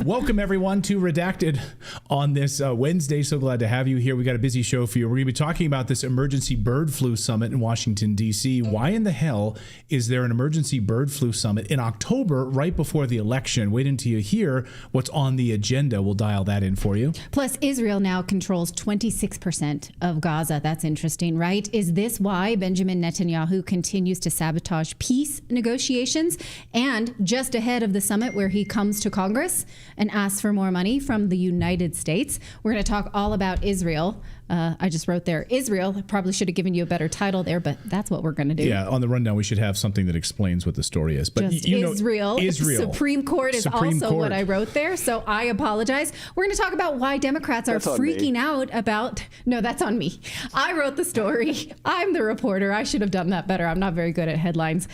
Welcome, everyone, to Redacted on this Wednesday. So glad to have you here. We got a busy show for you. We're going to be talking about this emergency bird flu summit in Washington, D.C. Why in the hell is there an emergency bird flu summit in October right before the election? Wait until you hear what's on the agenda. We'll dial that in for you. Plus, Israel now controls 26% of Gaza. That's interesting, right? Is this why Benjamin Netanyahu continues to sabotage peace negotiations? And just ahead of the summit where he comes to Congress and asks for more money from the United States, we're going to talk all about Israel. I just wrote there, Israel. Probably should have given you a better title there, but that's what we're going to do. Yeah, on the rundown, we should have something that explains what the story is. But just Israel. Supreme Court is also what I wrote there, so I apologize. We're going to talk about why Democrats are freaking out about... No, that's on me. I wrote the story. I'm the reporter. I should have done that better. I'm not very good at headlines.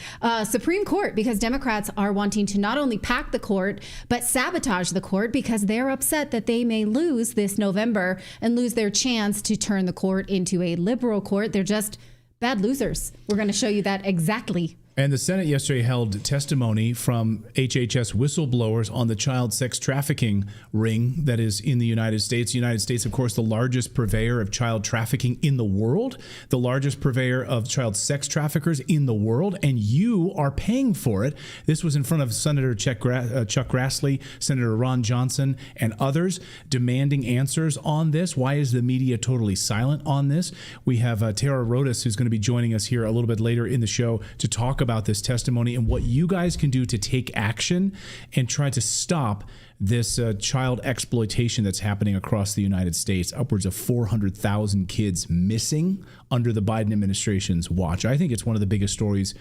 Supreme Court, because Democrats are wanting to not only pack the court, but sabotage the court because they're upset that they may lose this November and lose their chance to turn the court into a liberal court. They're just bad losers. We're going to show you that exactly. And the Senate yesterday held testimony from HHS whistleblowers on the child sex trafficking ring that is in the United States. The United States, of course, the largest purveyor of child trafficking in the world, the largest purveyor of child sex traffickers in the world, and you are paying for it. This was in front of Senator Chuck Grassley, Senator Ron Johnson, and others demanding answers on this. Why is the media totally silent on this? We have Tara Rodas, who's going to be joining us here a little bit later in the show to talk about this testimony and what you guys can do to take action and try to stop this child exploitation that's happening across the United States. Upwards of 400,000 kids missing under the Biden administration's watch. I think it's one of the biggest stories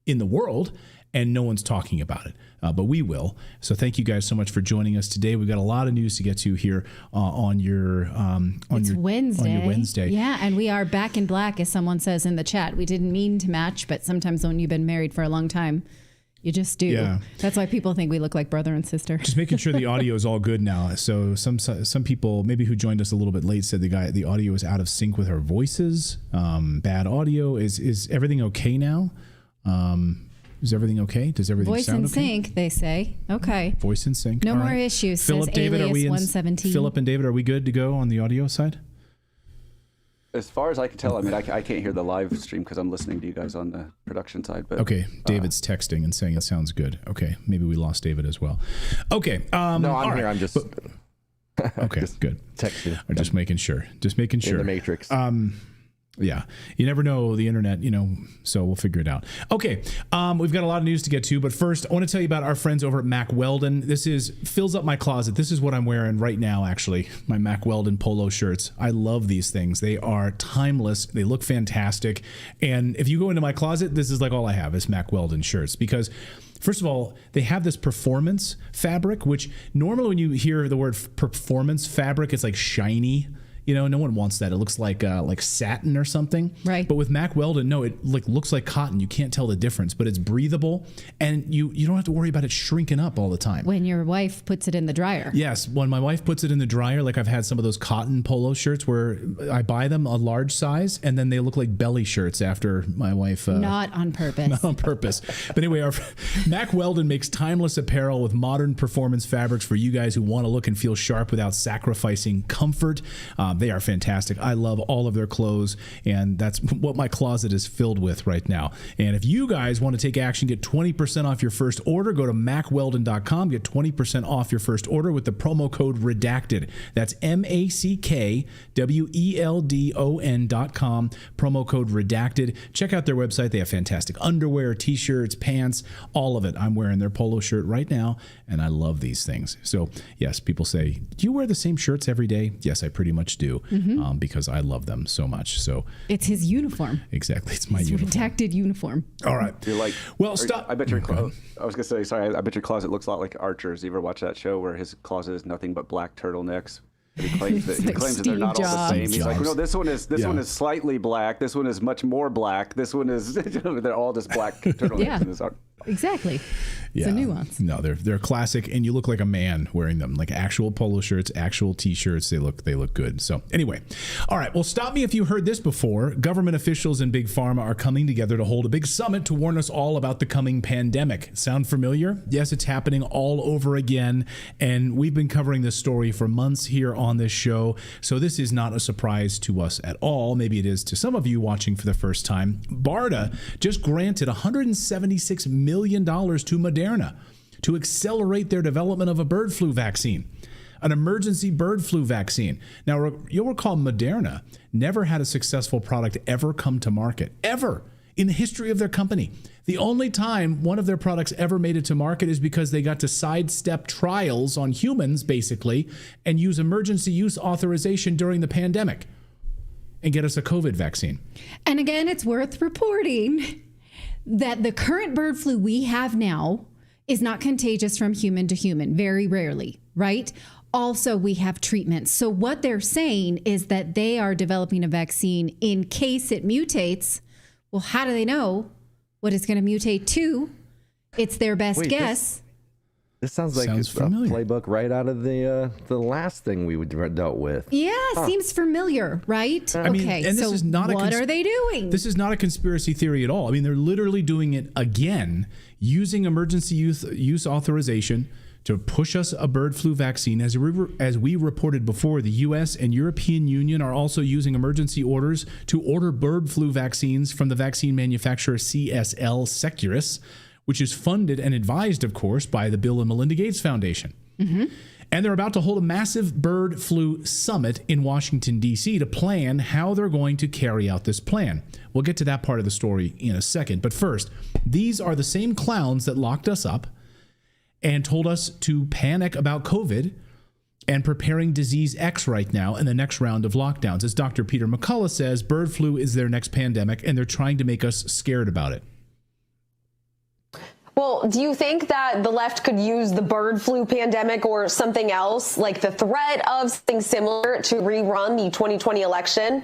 in the world, and no one's talking about it, but we will. So thank you guys so much for joining us today. We've got a lot of news to get to here on your Wednesday. Yeah, and we are back in black, as someone says in the chat. We didn't mean to match, but sometimes when you've been married for a long time, you just do. Yeah. That's why people think we look like brother and sister. Just making sure the audio is all good now. So some people maybe who joined us a little bit late said the audio is out of sync with our voices. Bad audio. Is everything okay now? Is everything okay? Does everything sound okay? Voice in sync, they say. Okay. Voice in sync. No more issues, Philip, says David, Alias 117. Philip and David, are we good to go on the audio side? As far as I can tell, I mean, I can't hear the live stream because I'm listening to you guys on the production side. But okay, David's texting and saying it sounds good. Okay, maybe we lost David as well. Okay. No, I'm here. I'm just... Okay, just good. Texting. I'm just making sure. In the Matrix. Yeah, you never know the internet, so we'll figure it out. Okay, we've got a lot of news to get to, but first I want to tell you about our friends over at Mack Weldon. This fills up my closet. This is what I'm wearing right now, actually, my Mack Weldon polo shirts. I love these things. They are timeless. They look fantastic. And if you go into my closet, this is like all I have is Mack Weldon shirts because first of all, they have this performance fabric, which normally when you hear the word performance fabric, it's like shiny. No one wants that. It looks like satin or something. Right. But with Mack Weldon, no, it looks like cotton. You can't tell the difference, but it's breathable, and you don't have to worry about it shrinking up all the time. When your wife puts it in the dryer. Yes, when my wife puts it in the dryer, like I've had some of those cotton polo shirts where I buy them a large size, and then they look like belly shirts after my wife. Not on purpose. Not on purpose. But anyway, Mack Weldon makes timeless apparel with modern performance fabrics for you guys who want to look and feel sharp without sacrificing comfort. They are fantastic. I love all of their clothes, and that's what my closet is filled with right now. And if you guys want to take action, get 20% off your first order, go to macweldon.com, get 20% off your first order with the promo code REDACTED. That's MACKWELDON.com, promo code REDACTED. Check out their website. They have fantastic underwear, t-shirts, pants, all of it. I'm wearing their polo shirt right now, and I love these things. So yes, people say, do you wear the same shirts every day? Yes, I pretty much do, because I love them so much. So it's his uniform. Exactly. It's my uniform. Redacted uniform. All right. You're like, well, stop. I bet your I was gonna say, sorry. I bet your closet looks a lot like Archer's. You ever watch that show where his closet is nothing but black turtlenecks? And he claims that they're not all the same. He's like, no, this one is slightly black. This one is much more black. This one is they're all just black turtlenecks in this art. Exactly. It's a nuance. No, they're classic, and you look like a man wearing them, like actual polo shirts, actual t-shirts. They look good. So anyway, all right. Well, stop me if you heard this before. Government officials and big pharma are coming together to hold a big summit to warn us all about the coming pandemic. Sound familiar? Yes, it's happening all over again, and we've been covering this story for months here on this show. So this is not a surprise to us at all. Maybe it is to some of you watching for the first time. BARDA just granted $176 million to Moderna to accelerate their development of a bird flu vaccine, an emergency bird flu vaccine. Now, you'll recall Moderna never had a successful product ever come to market, ever in the history of their company. The only time one of their products ever made it to market is because they got to sidestep trials on humans, basically, and use emergency use authorization during the pandemic and get us a COVID vaccine. And again, it's worth reporting that the current bird flu we have now is not contagious from human to human, very rarely, right? Also, we have treatments. So what they're saying is that they are developing a vaccine in case it mutates. Well, how do they know what it's going to mutate to? It's their best guess. This sounds like it's a playbook right out of the last thing we dealt with. Yeah, seems familiar, right? I mean, and this is not what are they doing? This is not a conspiracy theory at all. I mean, they're literally doing it again, using emergency use authorization to push us a bird flu vaccine. As we reported before, the U.S. and European Union are also using emergency orders to order bird flu vaccines from the vaccine manufacturer CSL Seqirus, which is funded and advised, of course, by the Bill and Melinda Gates Foundation. And they're about to hold a massive bird flu summit in Washington, D.C. to plan how they're going to carry out this plan. We'll get to that part of the story in a second. But first, these are the same clowns that locked us up and told us to panic about COVID and preparing disease X right now in the next round of lockdowns. As Dr. Peter McCullough says, bird flu is their next pandemic, and they're trying to make us scared about it. Well, do you think that the left could use the bird flu pandemic or something else, like the threat of something similar, to rerun the 2020 election?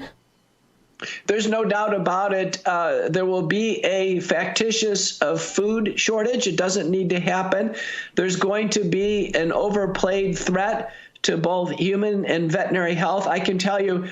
There's no doubt about it. There will be a factitious food shortage. It doesn't need to happen. There's going to be an overplayed threat to both human and veterinary health. I can tell you,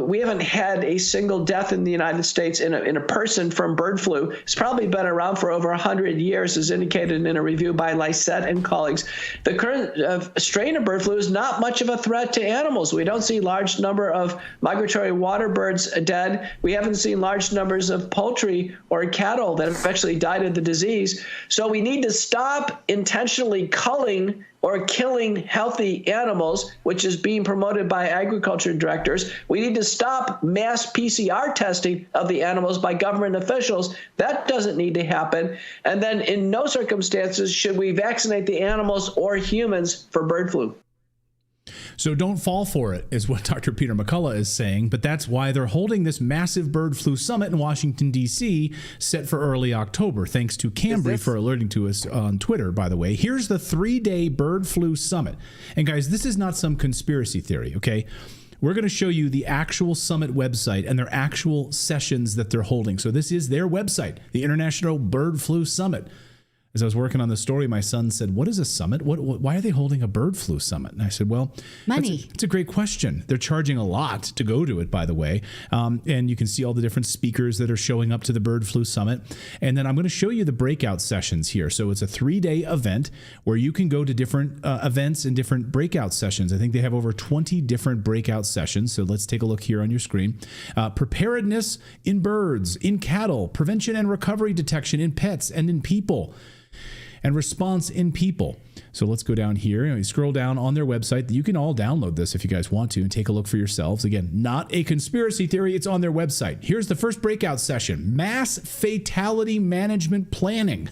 we haven't had a single death in the United States in a person from bird flu. It's probably been around for over 100 years, as indicated in a review by Lysette and colleagues. The current strain of bird flu is not much of a threat to animals. We don't see large number of migratory water birds dead. We haven't seen large numbers of poultry or cattle that have actually died of the disease. So we need to stop intentionally culling or killing healthy animals, which is being promoted by agriculture directors. We need to stop mass PCR testing of the animals by government officials. That doesn't need to happen. And then in no circumstances should we vaccinate the animals or humans for bird flu. So don't fall for it, is what Dr. Peter McCullough is saying. But that's why they're holding this massive bird flu summit in Washington, D.C., set for early October. Thanks to Cambry for alerting to us on Twitter, by the way. Here's the 3-day bird flu summit. And guys, this is not some conspiracy theory, okay? We're going to show you the actual summit website and their actual sessions that they're holding. So this is their website, the International Bird Flu Summit. As I was working on the story, my son said, "What is a summit? Why are they holding a bird flu summit?" And I said, "Well, money. It's a great question. They're charging a lot to go to it, by the way. And you can see all the different speakers that are showing up to the bird flu summit. And then I'm going to show you the breakout sessions here. So it's a 3-day event where you can go to different events and different breakout sessions. I think they have over 20 different breakout sessions. So let's take a look here on your screen. Preparedness in birds, in cattle, prevention and recovery detection in pets and in people, and response in people. So let's go down here and you scroll down on their website. You can all download this if you guys want to and take a look for yourselves. Again, not a conspiracy theory. It's on their website. Here's the first breakout session: mass fatality management planning.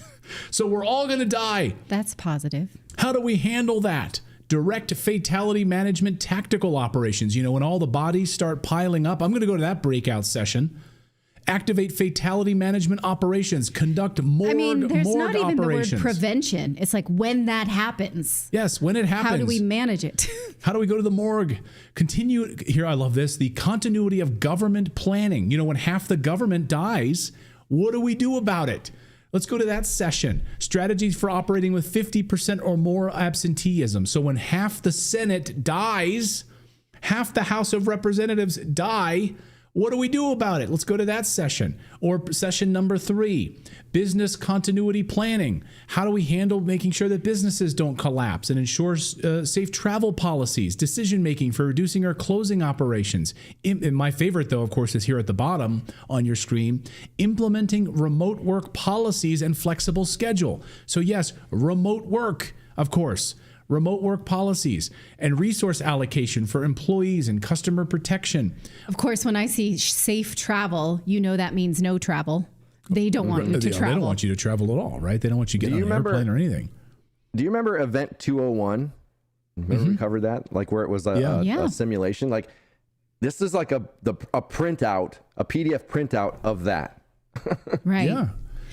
So we're all going to die. That's positive. How do we handle that? Direct fatality management tactical operations. You know, when all the bodies start piling up, I'm going to go to that breakout session. Activate fatality management operations. Conduct morgue operations. There's not even the word prevention. It's like when that happens. Yes, when it happens. How do we manage it? How do we go to the morgue? Continue. Here, I love this. The continuity of government planning. You know, when half the government dies, what do we do about it? Let's go to that session. Strategies for operating with 50% or more absenteeism. So when half the Senate dies, half the House of Representatives die, what do we do about it? Let's go to that session. Or session number 3, business continuity planning. How do we handle making sure that businesses don't collapse and ensure safe travel policies, decision-making for reducing or closing operations? And my favorite, though, of course, is here at the bottom on your screen, implementing remote work policies and flexible schedule. So yes, remote work, of course. Remote work policies and resource allocation for employees and customer protection. Of course, when I see safe travel, you know that means no travel. They don't want you to travel. They don't want you to travel at all, right? They don't want you getting on an airplane or anything. Do you remember Event 201? Remember we covered that? Like where it was a simulation? Like this is like a printout, a PDF printout of that. Right. Yeah.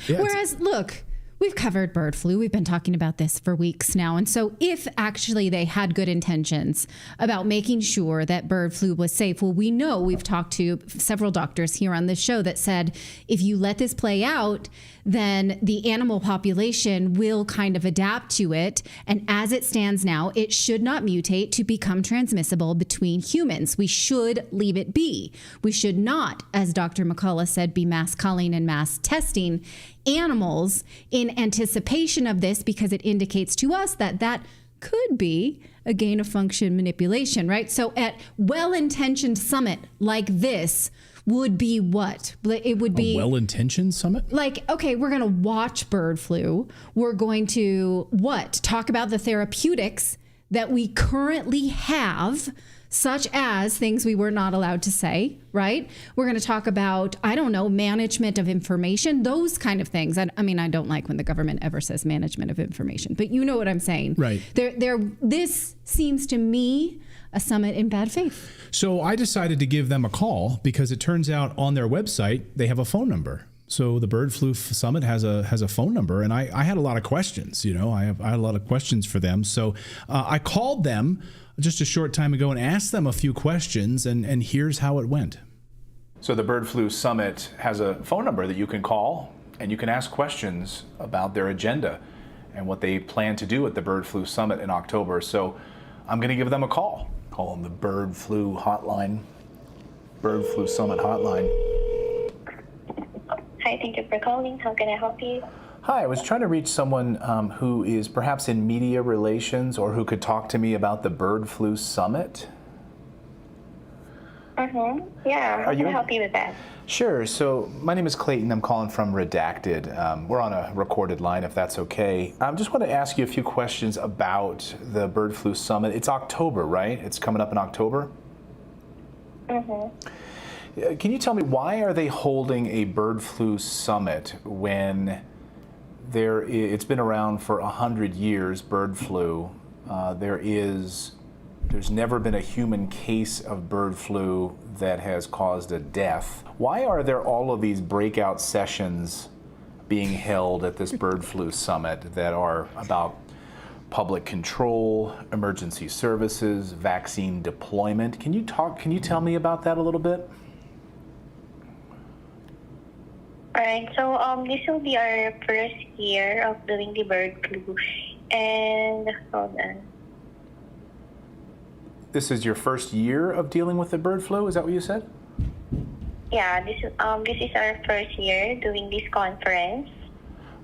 Whereas, look, we've covered bird flu. We've been talking about this for weeks now. And so if actually they had good intentions about making sure that bird flu was safe, well, we know we've talked to several doctors here on this show that said, if you let this play out, then the animal population will kind of adapt to it. And as it stands now, it should not mutate to become transmissible between humans. We should leave it be. We should not, as Dr. McCullough said, be mass culling and mass testing animals in anticipation of this, because it indicates to us that that could be a gain of function manipulation, right? So at well-intentioned summit like this would be what? It would be a well-intentioned summit? Like, okay, we're going to watch bird flu. We're going to what? Talk about the therapeutics that we currently have, such as things we were not allowed to say, right? We're going to talk about, I don't know, management of information, those kind of things. I mean, I don't like when the government ever says management of information, but you know what I'm saying. Right. This seems to me a summit in bad faith. So I decided to give them a call because it turns out on their website, they have a phone number. So the Bird Flu Summit has a phone number, and I had a lot of questions. You know, I had a lot of questions for them. So I called them just a short time ago and asked them a few questions, and here's how it went. So the Bird Flu Summit has a phone number that you can call, and you can ask questions about their agenda and what they plan to do at the Bird Flu Summit in October. So I'm going to give them a call. Call them the Bird Flu Hotline, Bird Flu Summit Hotline. Hi, thank you for calling. How can I help you? Hi, I was trying to reach someone who is perhaps in media relations or who could talk to me about the Bird Flu Summit. Yeah, how can I help you with that? Sure. So my name is Clayton. I'm calling from Redacted. We're on a recorded line, if that's okay. I just want to ask you a few questions about the Bird Flu Summit. It's October, right? It's coming up in October? Can you tell me, why are they holding a bird flu summit when it's been around for 100 years, bird flu? There's never been a human case of bird flu that has caused a death. Why are there all of these breakout sessions being held at this bird flu summit that are about public control, emergency services, vaccine deployment? Can you tell me about that a little bit? Alright, so this will be our first year of doing the bird flu. And hold on. This is your first year of dealing with the bird flu? Is that what you said? Yeah, this is our first year doing this conference.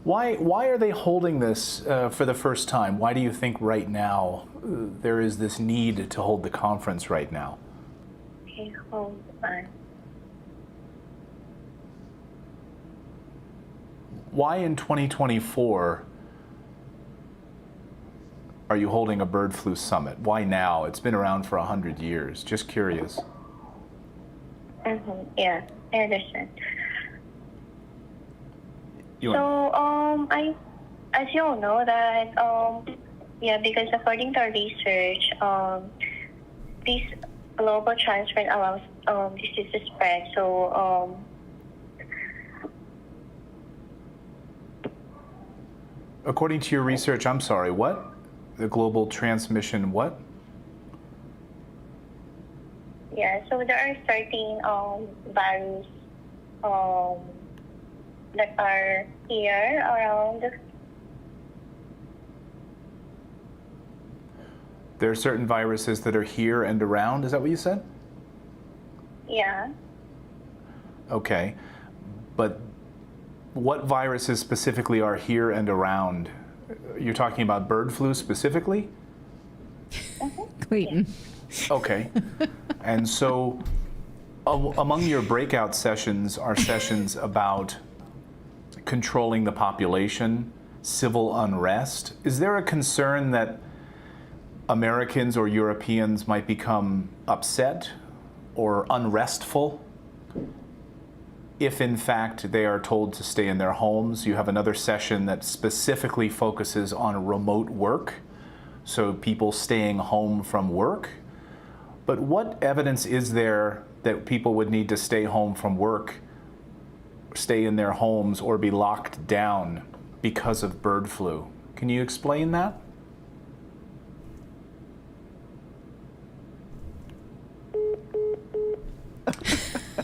Why are they holding this for the first time? Why do you think right now there is this need to hold the conference right now? Okay, hold on. Why in 2024 are you holding a bird flu summit? Why now? It's been around for 100 years. Just curious. Yeah, I understand. As you all know that, because according to our research, this global transfer allows disease to spread. So, according to your research, I'm sorry, what? The global transmission what? Yeah, so there are certain virus that are here around. There are certain viruses that are here and around, is that what you said? Yeah. Okay, but what viruses specifically are here and around? You're talking about bird flu specifically? Clayton. Okay. And so among your breakout sessions are sessions about controlling the population, civil unrest. Is there a concern that Americans or Europeans might become upset or unrestful if in fact they are told to stay in their homes? You have another session that specifically focuses on remote work, so people staying home from work. But what evidence is there that people would need to stay home from work, stay in their homes, or be locked down because of bird flu? Can you explain that?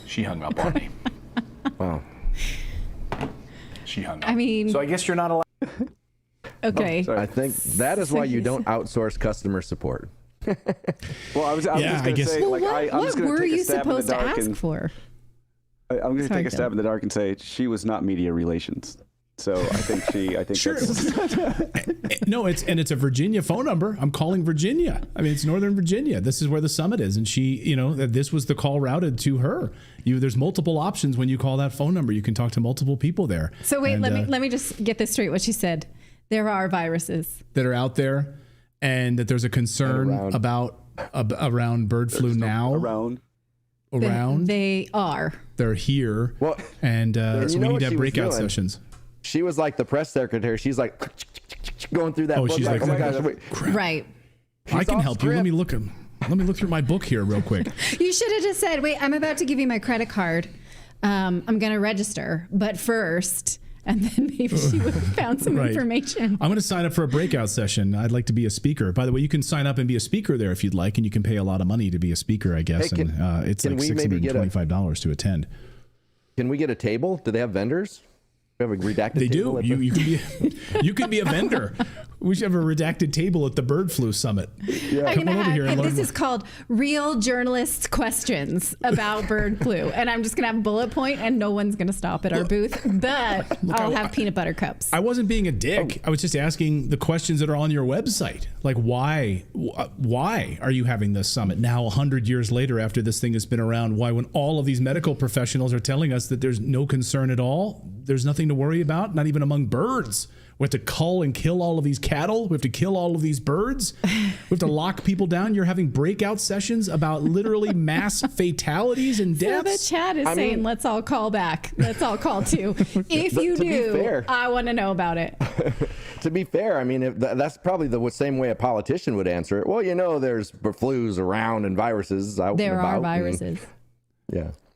She hung up on me. Wow. She hung up. I mean, so I guess you're not allowed. Okay. I think that is why you don't outsource customer support. Well, I was just going to say, what were you supposed to ask for? I'm going to take a stab in the dark and say she was not media relations. So I think sure. No, it's a Virginia phone number. I'm calling Virginia. I mean, it's Northern Virginia. This is where the summit is, and she, this was the call routed to her. There's multiple options when you call that phone number. You can talk to multiple people there. So wait, let me just get this straight. What she said: there are viruses that are out there, and that there's a concern around bird flu now. Around. They're here. Well, and so we need to have breakout sessions. She was like the press secretary. She's like going through that book. She's like, oh my gosh, right. I can help you. Let me look through my book here real quick. You should have just said, wait, I'm about to give you my credit card. I'm going to register, but first, and then maybe she would have found some information. I'm going to sign up for a breakout session. I'd like to be a speaker. By the way, you can sign up and be a speaker there if you'd like, and you can pay a lot of money to be a speaker, I guess. Hey, it's like $625 to attend. Can we get a table? Do they have vendors? We have a redacted table. They do. You can be a vendor. We should have a redacted table at the bird flu summit. Yeah. Come on over here and this is called Real Journalists Questions about bird flu. And I'm just going to have a bullet point and no one's going to stop at our booth. But I'll have peanut butter cups. I wasn't being a dick. I was just asking the questions that are on your website. Like, why are you having this summit now 100 years later after this thing has been around? Why, when all of these medical professionals are telling us that there's no concern at all, there's nothing to worry about, not even among birds. We have to cull and kill all of these cattle. We have to kill all of these birds. We have to lock people down. You're having breakout sessions about literally mass fatalities and deaths. So the chat is saying, let's all call back. Let's all call too. If you do, I want to know about it. To be fair, I mean, that's probably the same way a politician would answer it. Well, there's flus around and viruses out and about. There are viruses.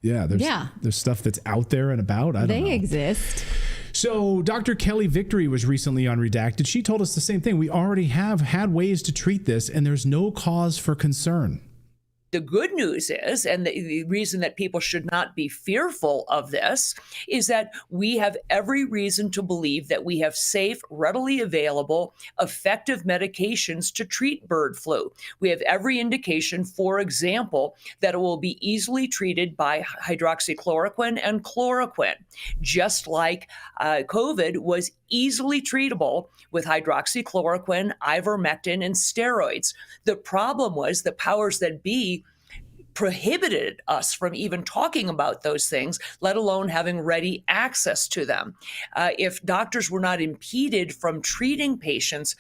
Yeah, there's stuff that's out there and about. I don't know. They exist. So Dr. Kelly Victory was recently on Redacted. She told us the same thing. We already have had ways to treat this, and there's no cause for concern. The good news is, and the reason that people should not be fearful of this, is that we have every reason to believe that we have safe, readily available, effective medications to treat bird flu. We have every indication, for example, that it will be easily treated by hydroxychloroquine and chloroquine, just like COVID was easily treatable with hydroxychloroquine, ivermectin, and steroids. The problem was the powers that be prohibited us from even talking about those things, let alone having ready access to them. If doctors were not impeded from treating patients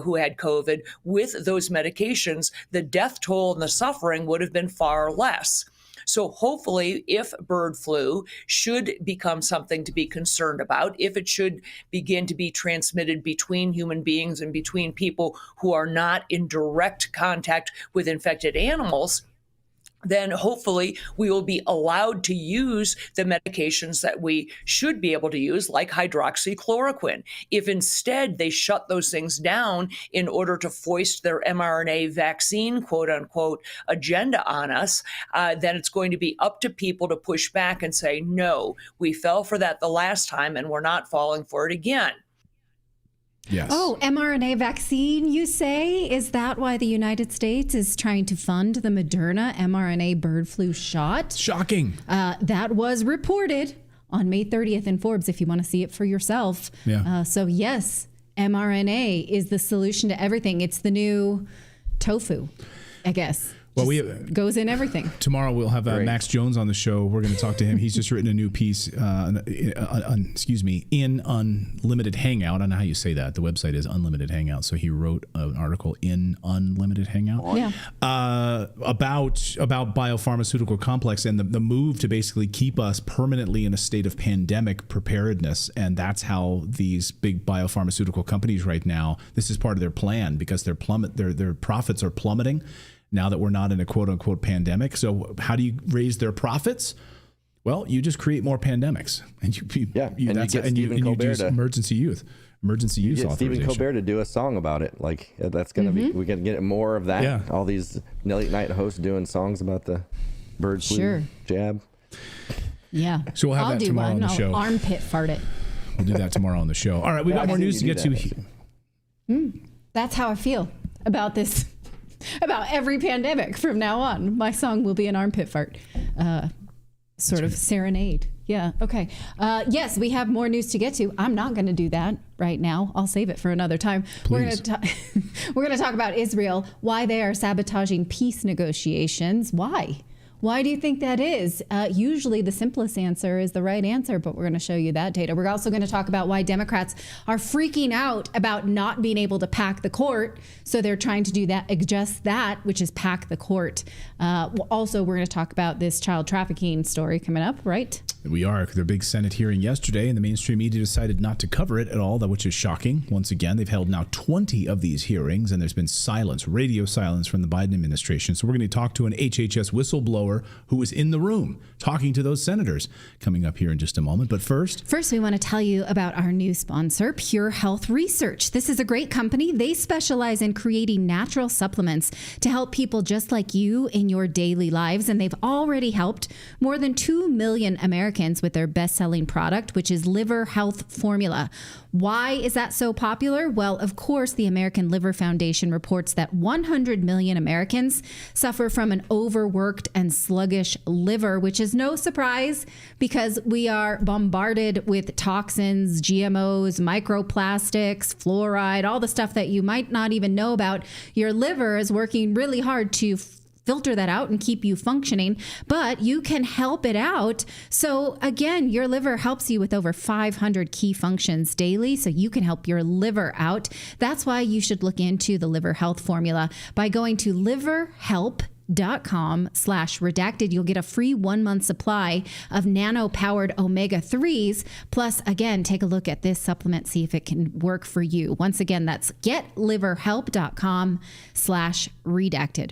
who had COVID with those medications, the death toll and the suffering would have been far less. So hopefully, if bird flu should become something to be concerned about, if it should begin to be transmitted between human beings and between people who are not in direct contact with infected animals, then hopefully we will be allowed to use the medications that we should be able to use, like hydroxychloroquine. If instead they shut those things down in order to foist their mRNA vaccine, quote unquote, agenda on us, then it's going to be up to people to push back and say, no, we fell for that the last time and we're not falling for it again. Yes. Oh, mRNA vaccine, you say? Is that why the United States is trying to fund the Moderna mRNA bird flu shot? Shocking. That was reported on May 30th in Forbes, if you want to see it for yourself. Yeah. So yes, mRNA is the solution to everything. It's the new tofu, I guess. Well, goes in everything. Tomorrow we'll have Max Jones on the show. We're going to talk to him. He's just written a new piece, in Unlimited Hangout. I don't know how you say that. The website is Unlimited Hangout. So he wrote an article in Unlimited Hangout about biopharmaceutical complex and the move to basically keep us permanently in a state of pandemic preparedness. And that's how these big biopharmaceutical companies right now, this is part of their plan because their profits are plummeting now that we're not in a quote unquote pandemic. So how do you raise their profits? Well, you just create more pandemics, and you use emergency use authorization. Stephen Colbert to do a song about it. Like that's going to be, we can get more of that. Yeah. All these late night hosts doing songs about the bird flu jab. Yeah. So we'll have that tomorrow on the show. Armpit fart it. We'll do that tomorrow on the show. All right, we got more news to get to. That's how I feel about this. About every pandemic from now on. My song will be an armpit fart. Sort of serenade. Yeah. Okay. Yes, we have more news to get to. I'm not going to do that right now. I'll save it for another time. Please. We're going to talk about Israel, why they are sabotaging peace negotiations. Why? Why do you think that is? Usually the simplest answer is the right answer, but we're going to show you that data. We're also going to talk about why Democrats are freaking out about not being able to pack the court. So they're trying to do just that, which is pack the court. Also, we're going to talk about this child trafficking story coming up, right? We are. Their big Senate hearing yesterday, and the mainstream media decided not to cover it at all, which is shocking. Once again, they've held now 20 of these hearings, and there's been silence, radio silence from the Biden administration. So we're going to talk to an HHS whistleblower who was in the room talking to those senators coming up here in just a moment. But first, we want to tell you about our new sponsor, PureHealth Research. This is a great company. They specialize in creating natural supplements to help people just like you in your daily lives. And they've already helped more than 2 million Americans with their best-selling product, which is Liver Health Formula. Why is that so popular? Well, of course, the American Liver Foundation reports that 100 million Americans suffer from an overworked and sluggish liver, which is no surprise because we are bombarded with toxins, GMOs, microplastics, fluoride, all the stuff that you might not even know about. Your liver is working really hard to filter that out and keep you functioning, but you can help it out. So again, your liver helps you with over 500 key functions daily, so you can help your liver out. That's why you should look into the Liver Health Formula by going to liverhelp.com/redacted. You'll get a free 1-month supply of nano-powered omega-3s. Plus, again, take a look at this supplement, see if it can work for you. Once again, that's getliverhelp.com/redacted.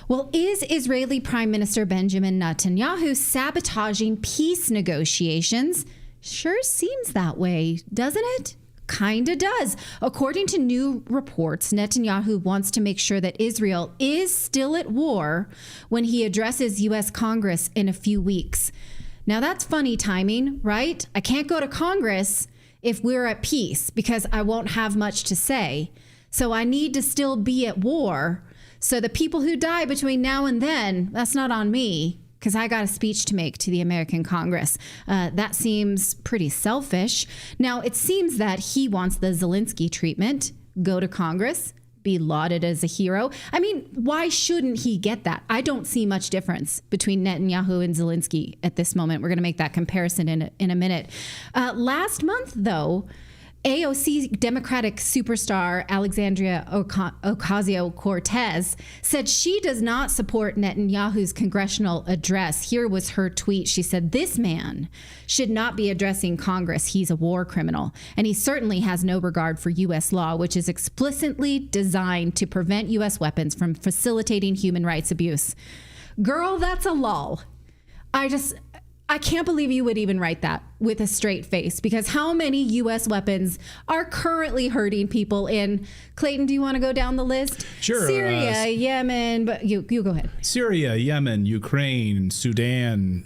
Well, is Israeli Prime Minister Benjamin Netanyahu sabotaging peace negotiations? Sure seems that way, doesn't it? Kinda does. According to new reports, Netanyahu wants to make sure that Israel is still at war when he addresses U.S. Congress in a few weeks. Now that's funny timing, right? I can't go to Congress if we're at peace because I won't have much to say. So I need to still be at war. So the people who die between now and then, that's not on me, because I got a speech to make to the American Congress. That seems pretty selfish. Now, it seems that he wants the Zelensky treatment, go to Congress, be lauded as a hero. I mean, why shouldn't he get that? I don't see much difference between Netanyahu and Zelensky at this moment. We're going to make that comparison in a minute. Last month, though, AOC Democratic superstar Alexandria Ocasio-Cortez said she does not support Netanyahu's congressional address. Here was her tweet. She said, "This man should not be addressing Congress. He's a war criminal. And he certainly has no regard for U.S. law, which is explicitly designed to prevent U.S. weapons from facilitating human rights abuse." Girl, that's a lull. I can't believe you would even write that with a straight face, because how many U.S. weapons are currently hurting people in, Clayton, do you want to go down the list? Sure. Syria, Yemen, but you go ahead. Syria, Yemen, Ukraine, Sudan,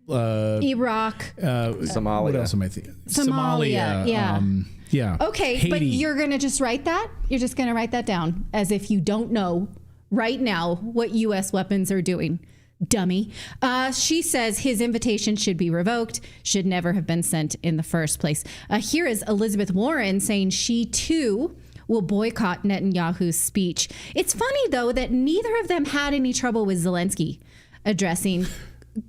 Iraq, Somalia. What else am I thinking? Somalia, yeah. Yeah. Okay, Haiti. but you're going to just write that? You're just going to write that down as if you don't know right now what U.S. weapons are doing. Dummy. She says his invitation should be revoked, should never have been sent in the first place. Here is Elizabeth Warren saying she too will boycott Netanyahu's speech. It's funny, though, that neither of them had any trouble with Zelensky addressing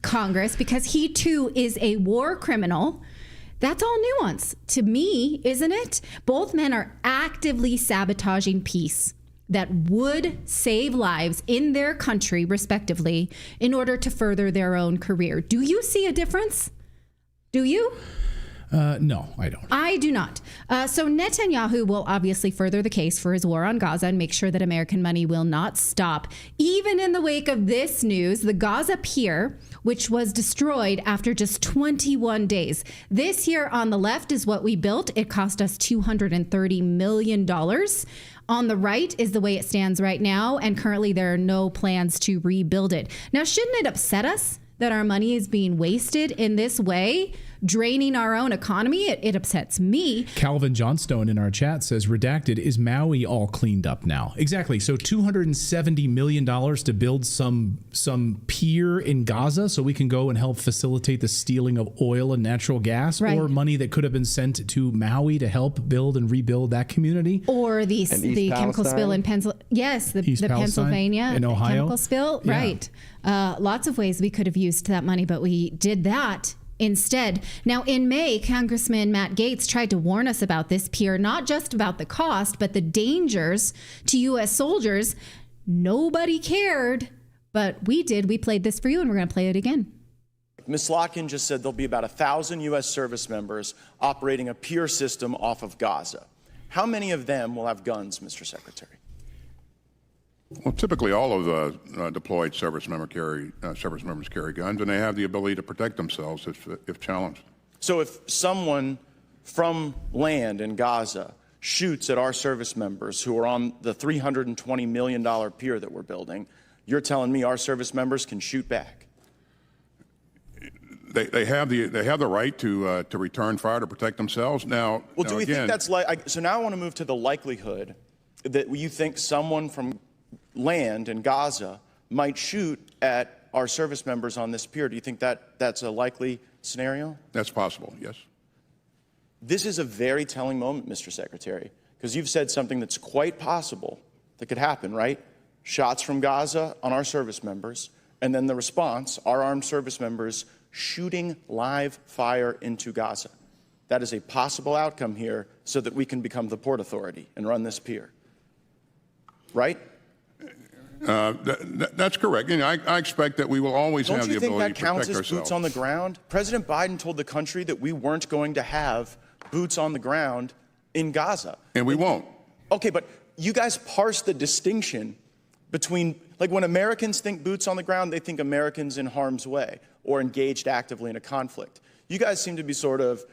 Congress, because he too is a war criminal. That's all nuance to me, isn't it? Both men are actively sabotaging peace that would save lives in their country, respectively, in order to further their own career. Do you see a difference? Do you? No, I don't. I do not. So Netanyahu will obviously further the case for his war on Gaza and make sure that American money will not stop. Even in the wake of this news, the Gaza pier, which was destroyed after just 21 days. This here on the left is what we built. It cost us $230 million. On the right is the way it stands right now, and currently there are no plans to rebuild it. Now, shouldn't it upset us that our money is being wasted in this way, draining our own economy? It upsets me. Calvin Johnstone in our chat says, redacted, is Maui all cleaned up now? Exactly. So $270 million to build some pier in Gaza so we can go and help facilitate the stealing of oil and natural gas, right, or money that could have been sent to Maui to help build and rebuild that community. Or the chemical spill in Pennsylvania. Yes, the Pennsylvania in Ohio. Chemical spill. Yeah. Right. Lots of ways we could have used that money, but we did that instead. Now, in May, Congressman Matt Gaetz tried to warn us about this pier, not just about the cost, but the dangers to U.S. soldiers. Nobody cared, but we did. We played this for you, and we're going to play it again. Ms. Slotkin just said there'll be about 1,000 U.S. service members operating a pier system off of Gaza. How many of them will have guns, Mr. Secretary? Well, typically all of the deployed service members carry guns, and they have the ability to protect themselves if challenged. So if someone from land in Gaza shoots at our service members who are on the $320 million pier that we're building, you're telling me our service members can shoot back? They have the right to return fire to protect themselves. Now, well, do we think that's like? So now I want to move to the likelihood that you think someone from land in Gaza might shoot at our service members on this pier. Do you think that that's a likely scenario? That's possible, yes. This is a very telling moment, Mr. Secretary, because you've said something that's quite possible that could happen, right? Shots from Gaza on our service members, and then the response, our armed service members shooting live fire into Gaza. That is a possible outcome here so that we can become the Port Authority and run this pier. Right? That's correct. You know, I expect that we will always have the ability to protect ourselves. Don't you think that counts as boots on the ground? President Biden told the country that we weren't going to have boots on the ground in Gaza. And we won't. Okay, but you guys parse the distinction between, like, when Americans think boots on the ground, they think Americans in harm's way or engaged actively in a conflict. You guys seem to be sort of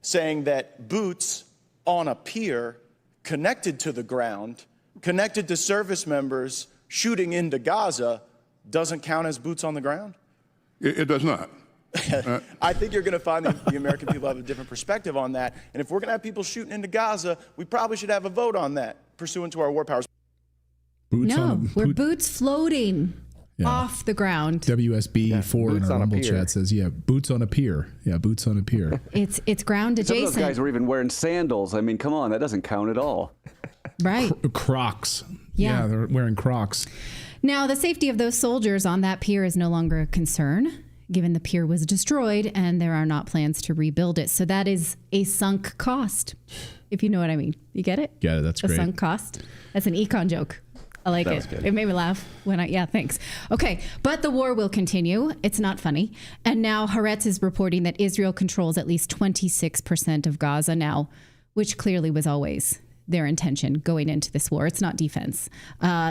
saying that boots on a pier connected to the ground, connected to service members shooting into Gaza, doesn't count as boots on the ground? It does not. I think you're going to find that the American people have a different perspective on that. And if we're going to have people shooting into Gaza, we probably should have a vote on that, pursuant to our war powers. Boots floating off the ground. WSB4 in our Rumble chat says, boots on a pier. Yeah, boots on a pier. It's ground adjacent. Some of those guys were even wearing sandals. I mean, come on, that doesn't count at all. Right. Crocs. Yeah, they're wearing Crocs. Now, the safety of those soldiers on that pier is no longer a concern, given the pier was destroyed and there are not plans to rebuild it. So that is a sunk cost, if you know what I mean. You get it? Yeah, that's great. A sunk cost. That's an econ joke. I like it. It made me laugh thanks. Okay, but the war will continue. It's not funny. And now Haaretz is reporting that Israel controls at least 26% of Gaza now, which clearly was always their intention going into this war. It's not defense.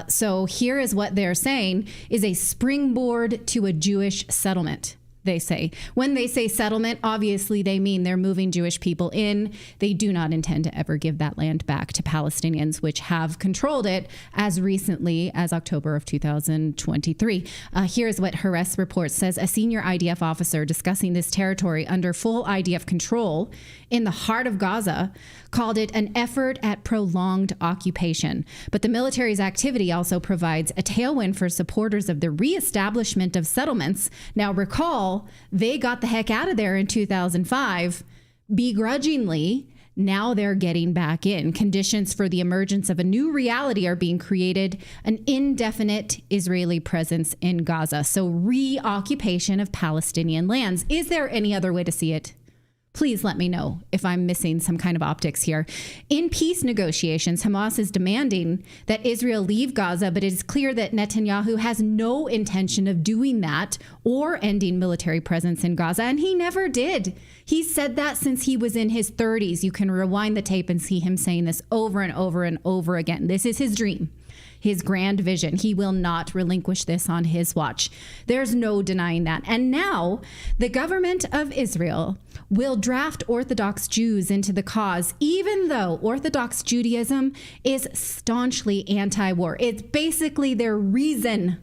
So here is what they're saying is a springboard to a Jewish settlement. They say. When they say settlement, obviously they mean they're moving Jewish people in. They do not intend to ever give that land back to Palestinians, which have controlled it as recently as October of 2023. Here's what Haaretz reports says. A senior IDF officer discussing this territory under full IDF control in the heart of Gaza called it an effort at prolonged occupation. But the military's activity also provides a tailwind for supporters of the reestablishment of settlements. Now recall, they got the heck out of there in 2005 begrudgingly. Now they're getting back in. Conditions for the emergence of a new reality are being created, an indefinite Israeli presence in Gaza. So reoccupation of Palestinian lands. Is there any other way to see it? Please let me know if I'm missing some kind of optics here. In peace negotiations, Hamas is demanding that Israel leave Gaza, but it is clear that Netanyahu has no intention of doing that or ending military presence in Gaza, and he never did. He said that since he was in his 30s. You can rewind the tape and see him saying this over and over and over again. This is his dream. His grand vision. He will not relinquish this on his watch. There's no denying that. And now the government of Israel will draft Orthodox Jews into the cause, even though Orthodox Judaism is staunchly anti-war. It's basically their reason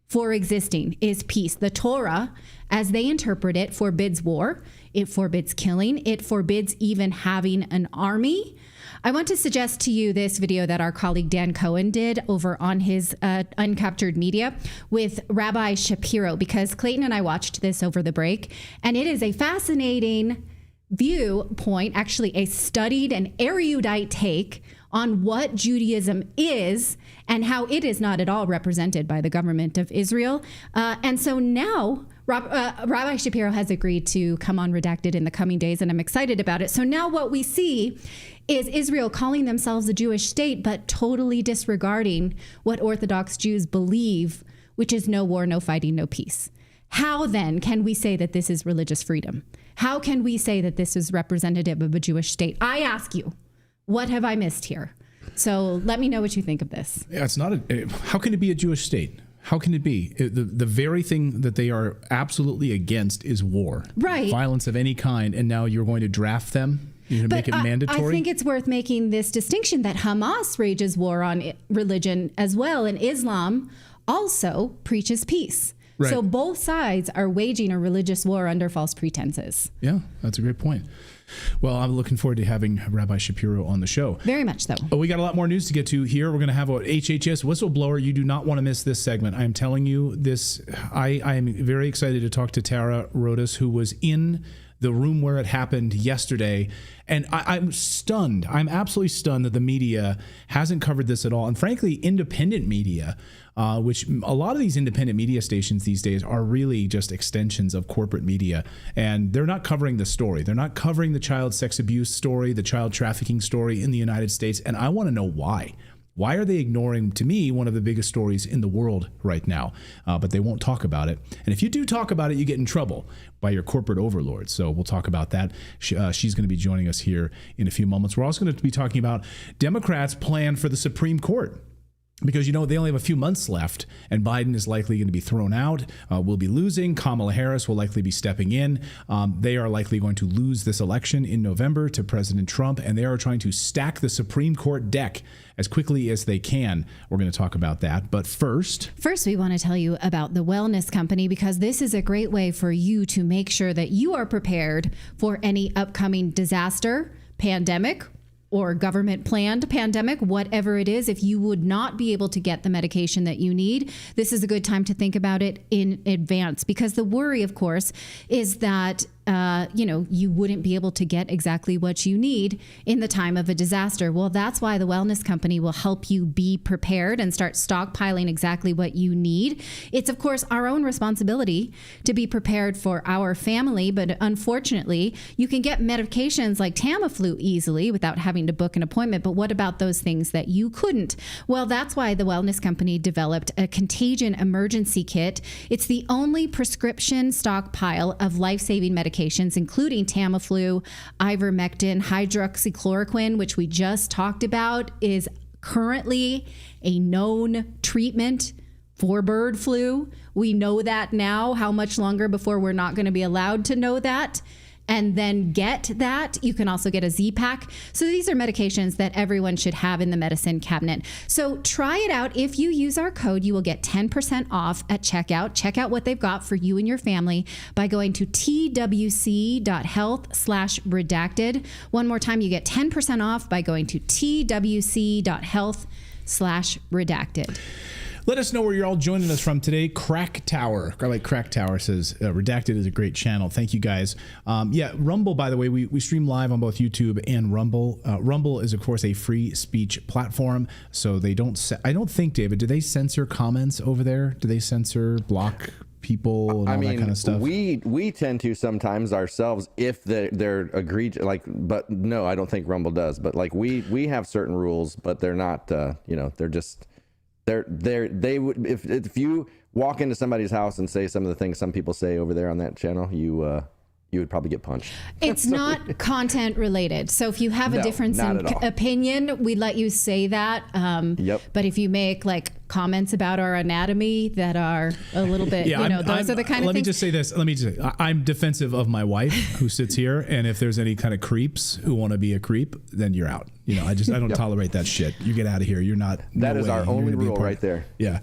for existing is peace. The Torah, as they interpret it, forbids war. It forbids killing. It forbids even having an army. I want to suggest to you this video that our colleague Dan Cohen did over on his Uncaptured Media with Rabbi Shapiro, because Clayton and I watched this over the break, and it is a fascinating viewpoint, actually a studied and erudite take on what Judaism is and how it is not at all represented by the government of Israel. And so now Rabbi Shapiro has agreed to come on Redacted in the coming days, and I'm excited about it. So now what we see is Israel calling themselves a Jewish state, but totally disregarding what Orthodox Jews believe, which is no war, no fighting, no peace. How then can we say that this is religious freedom? How can we say that this is representative of a Jewish state? I ask you, what have I missed here? So let me know what you think of this. Yeah, it's not how can it be a Jewish state? How can it be? The very thing that they are absolutely against is war. Right. Violence of any kind, and now you're going to draft them? You're going to make it mandatory? I think it's worth making this distinction that Hamas wages war on religion as well, and Islam also preaches peace. Right. So both sides are waging a religious war under false pretenses. Yeah, that's a great point. Well, I'm looking forward to having Rabbi Shapiro on the show. Very much so. Oh, we got a lot more news to get to here. We're going to have an HHS whistleblower. You do not want to miss this segment. I am telling you this. I am very excited to talk to Tara Rodas, who was in the room where it happened yesterday. And I'm stunned. I'm absolutely stunned that the media hasn't covered this at all. And frankly, independent media, which a lot of these independent media stations these days are really just extensions of corporate media. And they're not covering the story. They're not covering the child sex abuse story, the child trafficking story in the United States. And I want to know why. Why are they ignoring, to me, one of the biggest stories in the world right now? But they won't talk about it. And if you do talk about it, you get in trouble by your corporate overlords. So we'll talk about that. She's going to be joining us here in a few moments. We're also going to be talking about Democrats' plan for the Supreme Court. Because, they only have a few months left, and Biden is likely going to be thrown out. We'll be losing. Kamala Harris will likely be stepping in. They are likely going to lose this election in November to President Trump, and they are trying to stack the Supreme Court deck as quickly as they can. We're going to talk about that. But first, we want to tell you about the Wellness Company, because this is a great way for you to make sure that you are prepared for any upcoming disaster, pandemic, or government planned pandemic, whatever it is. If you would not be able to get the medication that you need, this is a good time to think about it in advance, because the worry, of course, is that you wouldn't be able to get exactly what you need in the time of a disaster. Well, that's why the Wellness Company will help you be prepared and start stockpiling exactly what you need. It's, of course, our own responsibility to be prepared for our family, but unfortunately, you can get medications like Tamiflu easily without having to book an appointment. But what about those things that you couldn't? Well, that's why the Wellness Company developed a contagion emergency kit. It's the only prescription stockpile of life-saving medications, including Tamiflu, ivermectin, hydroxychloroquine, which we just talked about, is currently a known treatment for bird flu. We know that now. How much longer before we're not going to be allowed to know that and then get that? You can also get a Z-Pack. So these are medications that everyone should have in the medicine cabinet. So try it out. If you use our code, you will get 10% off at checkout. Check out what they've got for you and your family by going to twc.health/redacted. One more time, you get 10% off by going to twc.health/redacted. Let us know where you're all joining us from today. Crack Tower, I like Crack Tower, says Redacted is a great channel. Thank you guys. Rumble, by the way, we stream live on both YouTube and Rumble. Rumble is, of course, a free speech platform. So they don't, I don't think, David, do they censor comments over there? Do they censor, block people and all that kind of stuff? We tend to sometimes ourselves if they're agreed, but no, I don't think Rumble does. But we have certain rules, but they're not, they're just... They would, if you walk into somebody's house and say some of the things some people say over there on that channel, you would probably get punched. It's not content related. So if you have a difference in opinion, we let you say that. Yep. But if you make comments about our anatomy that are a little bit, those are the kind of things. Let me just say this. I'm defensive of my wife who sits here. And if there's any kind of creeps who want to be a creep, then you're out. I don't tolerate that shit. You get out of here. You're not. That is our only rule right there. Yeah.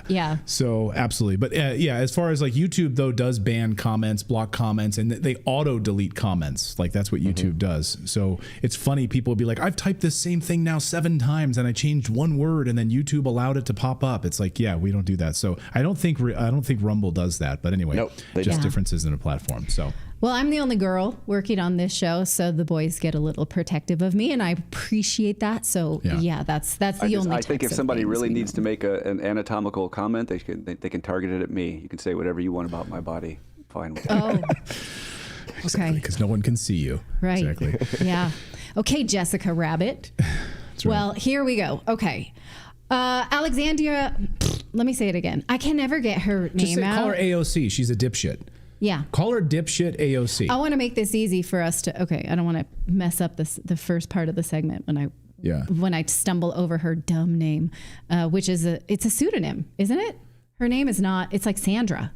Yeah. So absolutely. But as far as YouTube, though, does ban comments, block comments, and they auto delete comments. That's what YouTube does. So it's funny. People will be like, I've typed this same thing now 7 times and I changed one word and then YouTube allowed it to pop up. It's we don't do that. So I don't think Rumble does that. But anyway, nope, just differences in a platform. So. Well, I'm the only girl working on this show, so the boys get a little protective of me, and I appreciate that. So that's the only. I think if somebody really needs to make an anatomical comment, they can target it at me. You can say whatever you want about my body. Fine. Oh. Exactly, because no one can see you. Right. Exactly. Yeah. Okay, Jessica Rabbit. That's right. Well, here we go. Okay. Alexandria, let me say it again. I can never get her name out. Call her AOC. She's a dipshit. Yeah. Call her dipshit AOC. I want to make this easy for us to. Okay, I don't want to mess up the first part of the segment when I stumble over her dumb name, which is it's a pseudonym, isn't it? Her name is not. It's like Sandra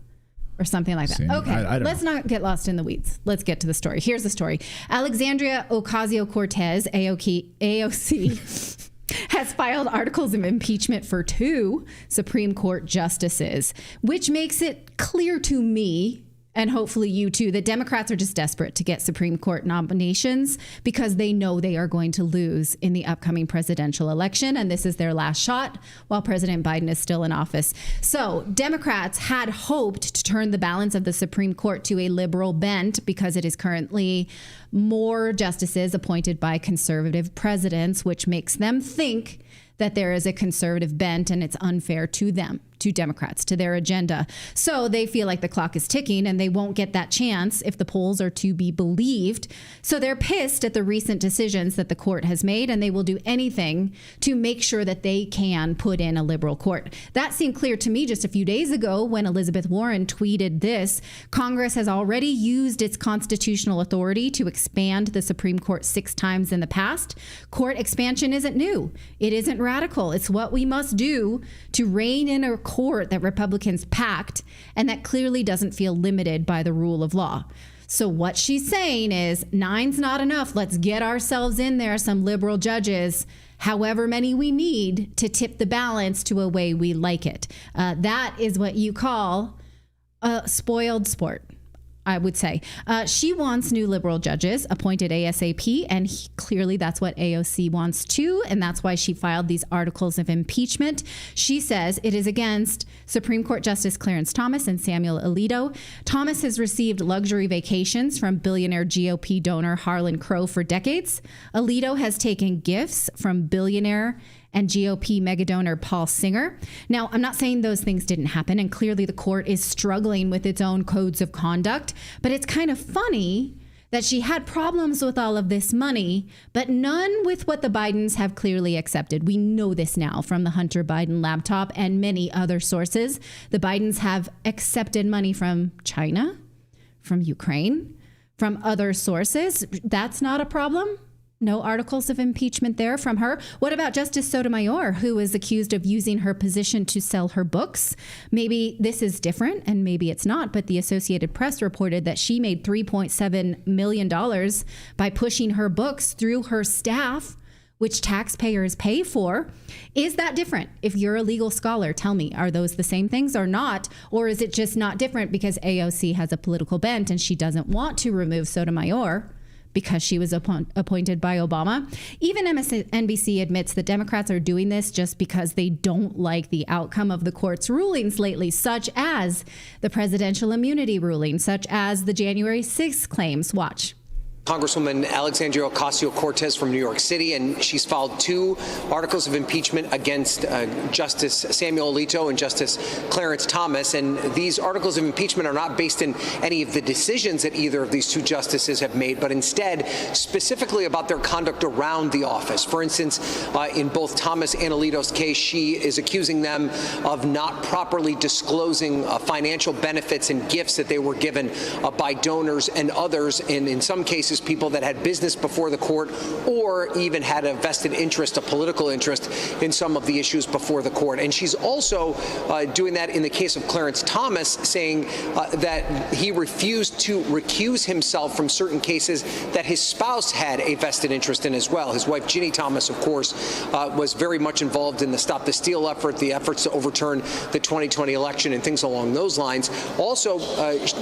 or something like that. Sandra. Okay, let's not get lost in the weeds. Let's get to the story. Here's the story. Alexandria Ocasio-Cortez, AOC. Has filed articles of impeachment for 2 Supreme Court justices, which makes it clear to me, and hopefully you too, that Democrats are just desperate to get Supreme Court nominations because they know they are going to lose in the upcoming presidential election. And this is their last shot while President Biden is still in office. So Democrats had hoped to turn the balance of the Supreme Court to a liberal bent because it is currently more justices appointed by conservative presidents, which makes them think that there is a conservative bent and it's unfair to them. to Democrats, to their agenda. So they feel like the clock is ticking and they won't get that chance if the polls are to be believed. So they're pissed at the recent decisions that the court has made, and they will do anything to make sure that they can put in a liberal court. That seemed clear to me just a few days ago when Elizabeth Warren tweeted this: Congress has already used its constitutional authority to expand the Supreme Court 6 times in the past. Court expansion isn't new. It isn't radical. It's what we must do to rein in a court that Republicans packed and that clearly doesn't feel limited by the rule of law. So what she's saying is 9's not enough. Let's get ourselves in there some liberal judges, however many we need to tip the balance to a way we like it. That is what you call a spoiled sport, I would say. She wants new liberal judges appointed ASAP, and clearly that's what AOC wants too, and that's why she filed these articles of impeachment. She says it is against Supreme Court Justice Clarence Thomas and Samuel Alito. Thomas has received luxury vacations from billionaire GOP donor Harlan Crow for decades. Alito has taken gifts from billionaire and GOP megadonor Paul Singer. Now, I'm not saying those things didn't happen, and clearly the court is struggling with its own codes of conduct, but it's kind of funny that she had problems with all of this money, but none with what the Bidens have clearly accepted. We know this now from the Hunter Biden laptop and many other sources. The Bidens have accepted money from China, from Ukraine, from other sources. That's not a problem. No articles of impeachment there from her. What about Justice Sotomayor, who is accused of using her position to sell her books? Maybe this is different and maybe it's not, but the Associated Press reported that she made $3.7 million by pushing her books through her staff, which taxpayers pay for. Is that different? If you're a legal scholar, tell me, are those the same things or not? Or is it just not different because AOC has a political bent and she doesn't want to remove Sotomayor because she was appointed by Obama? Even MSNBC admits that Democrats are doing this just because they don't like the outcome of the court's rulings lately, such as the presidential immunity ruling, such as the January 6th claims. Watch. Congresswoman Alexandria Ocasio-Cortez from New York City, and she's filed 2 articles of impeachment against Justice Samuel Alito and Justice Clarence Thomas. And these articles of impeachment are not based in any of the decisions that either of these 2 justices have made, but instead specifically about their conduct around the office. For instance, in both Thomas and Alito's case, she is accusing them of not properly disclosing financial benefits and gifts that they were given by donors and others, and in some cases people that had business before the court or even had a vested interest, a political interest in some of the issues before the court. And she's also doing that in the case of Clarence Thomas, saying that he refused to recuse himself from certain cases that his spouse had a vested interest in as well. His wife, Ginny Thomas, of course, was very much involved in the Stop the Steal effort, the efforts to overturn the 2020 election and things along those lines. Also,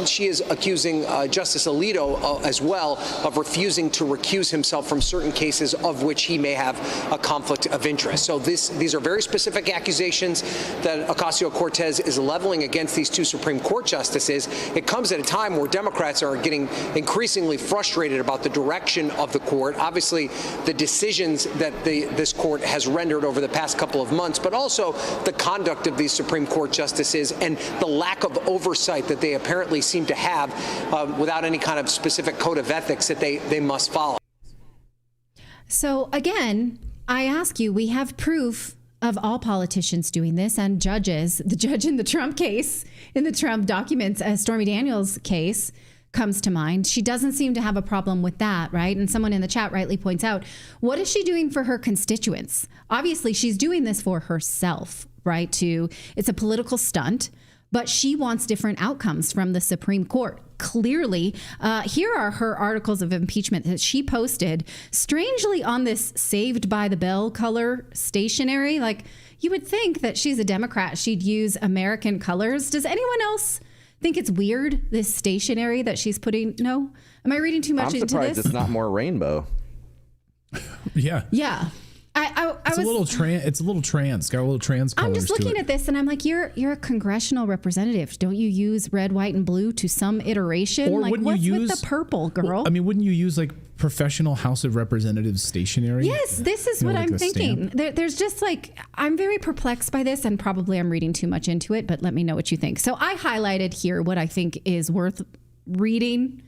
she is accusing Justice Alito as well of refusing to recuse himself from certain cases of which he may have a conflict of interest. So these are very specific accusations that Ocasio-Cortez is leveling against these 2 Supreme Court justices. It comes at a time where Democrats are getting increasingly frustrated about the direction of the court, obviously the decisions that this court has rendered over the past couple of months, but also the conduct of these Supreme Court justices and the lack of oversight that they apparently seem to have without any kind of specific code of ethics that they must follow. So again, I ask you, we have proof of all politicians doing this and judges. The judge in the Trump case, in the Trump documents, Stormy Daniels' case comes to mind. She doesn't seem to have a problem with that, right? And someone in the chat rightly points out, what is she doing for her constituents? Obviously, she's doing this for herself, right? It's a political stunt, but she wants different outcomes from the Supreme Court. Clearly, here are her articles of impeachment that she posted, strangely on this Saved by the Bell color stationery. Like, you would think that she's a Democrat, she'd use American colors. Does anyone else think it's weird, this stationery that she's putting? No? Am I reading too much into this? I'm surprised it's not more rainbow. Yeah. Yeah. It's a little trans. Got a little trans colors. I'm just looking at this and I'm like, you're a congressional representative. Don't you use red, white, and blue to some iteration? Or like, wouldn't what's you use with the purple, girl? Well, I mean, wouldn't you use like professional House of Representatives stationery? Yes, this is what I'm thinking. There's just like, I'm very perplexed by this, and probably I'm reading too much into it, but let me know what you think. So I highlighted here what I think is worth reading.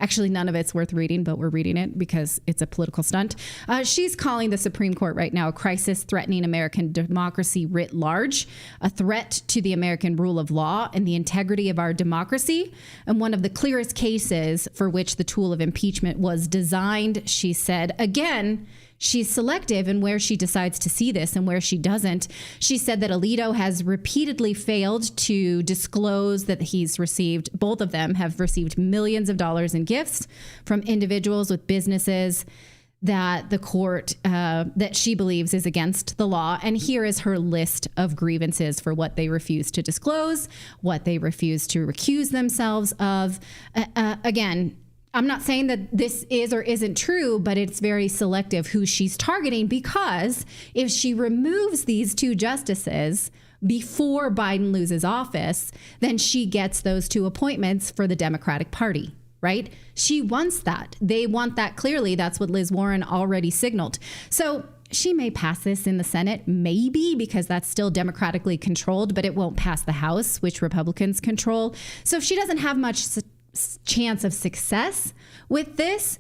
Actually, none of it's worth reading, but we're reading it because it's a political stunt. She's calling the Supreme Court right now a crisis threatening American democracy writ large, a threat to the American rule of law and the integrity of our democracy, and one of the clearest cases for which the tool of impeachment was designed. She said, again, she's selective in where she decides to see this and where she doesn't. She said that Alito has repeatedly failed to disclose that both of them have received millions of dollars in gifts from individuals with businesses that the court, that she believes is against the law. And here is her list of grievances for what they refuse to disclose, what they refuse to recuse themselves of. Again, I'm not saying that this is or isn't true, but it's very selective who she's targeting, because if she removes these two justices before Biden loses office, then she gets those two appointments for the Democratic Party, right? She wants that. They want that clearly. That's what Liz Warren already signaled. So she may pass this in the Senate, maybe, because that's still democratically controlled, but it won't pass the House, which Republicans control. So if she doesn't have much chance of success with this,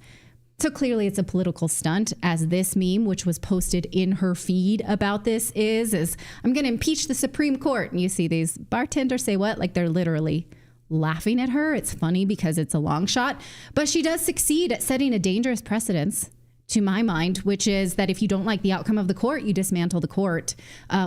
so clearly it's a political stunt, as this meme, which was posted in her feed about this is I'm going to impeach the Supreme Court. And you see these bartenders say what? Like they're literally laughing at her. It's funny because it's a long shot, but she does succeed at setting a dangerous precedence, to my mind, which is that if you don't like the outcome of the court, you dismantle the court.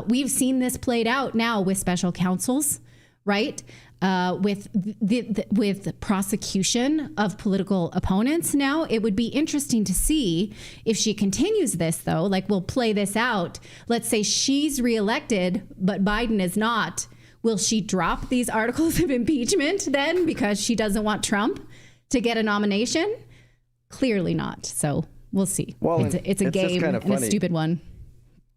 We've seen this played out now with special counsels, right? With the prosecution of political opponents. Now, it would be interesting to see if she continues this, though. Like, we'll play this out. Let's say she's reelected, but Biden is not. Will she drop these articles of impeachment then because she doesn't want Trump to get a nomination? Clearly not. So we'll see. Well, it's a game and a stupid one.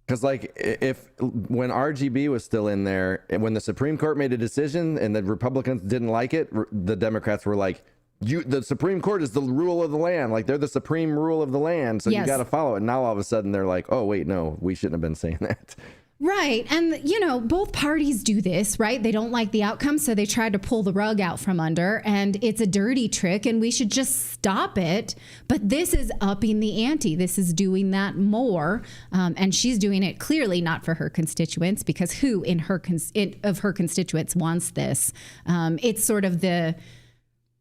Because when RGB was still in there, and when the Supreme Court made a decision and the Republicans didn't like it, the Democrats were like, the Supreme Court is the rule of the land. Like, they're the supreme rule of the land. So you got to follow it. And now all of a sudden they're like, oh, wait, no, we shouldn't have been saying that. Right. And, both parties do this, right? They don't like the outcome, so they try to pull the rug out from under. And it's a dirty trick, and we should just stop it. But this is upping the ante. This is doing that more. And she's doing it clearly not for her constituents, because who of her constituents wants this? It's sort of her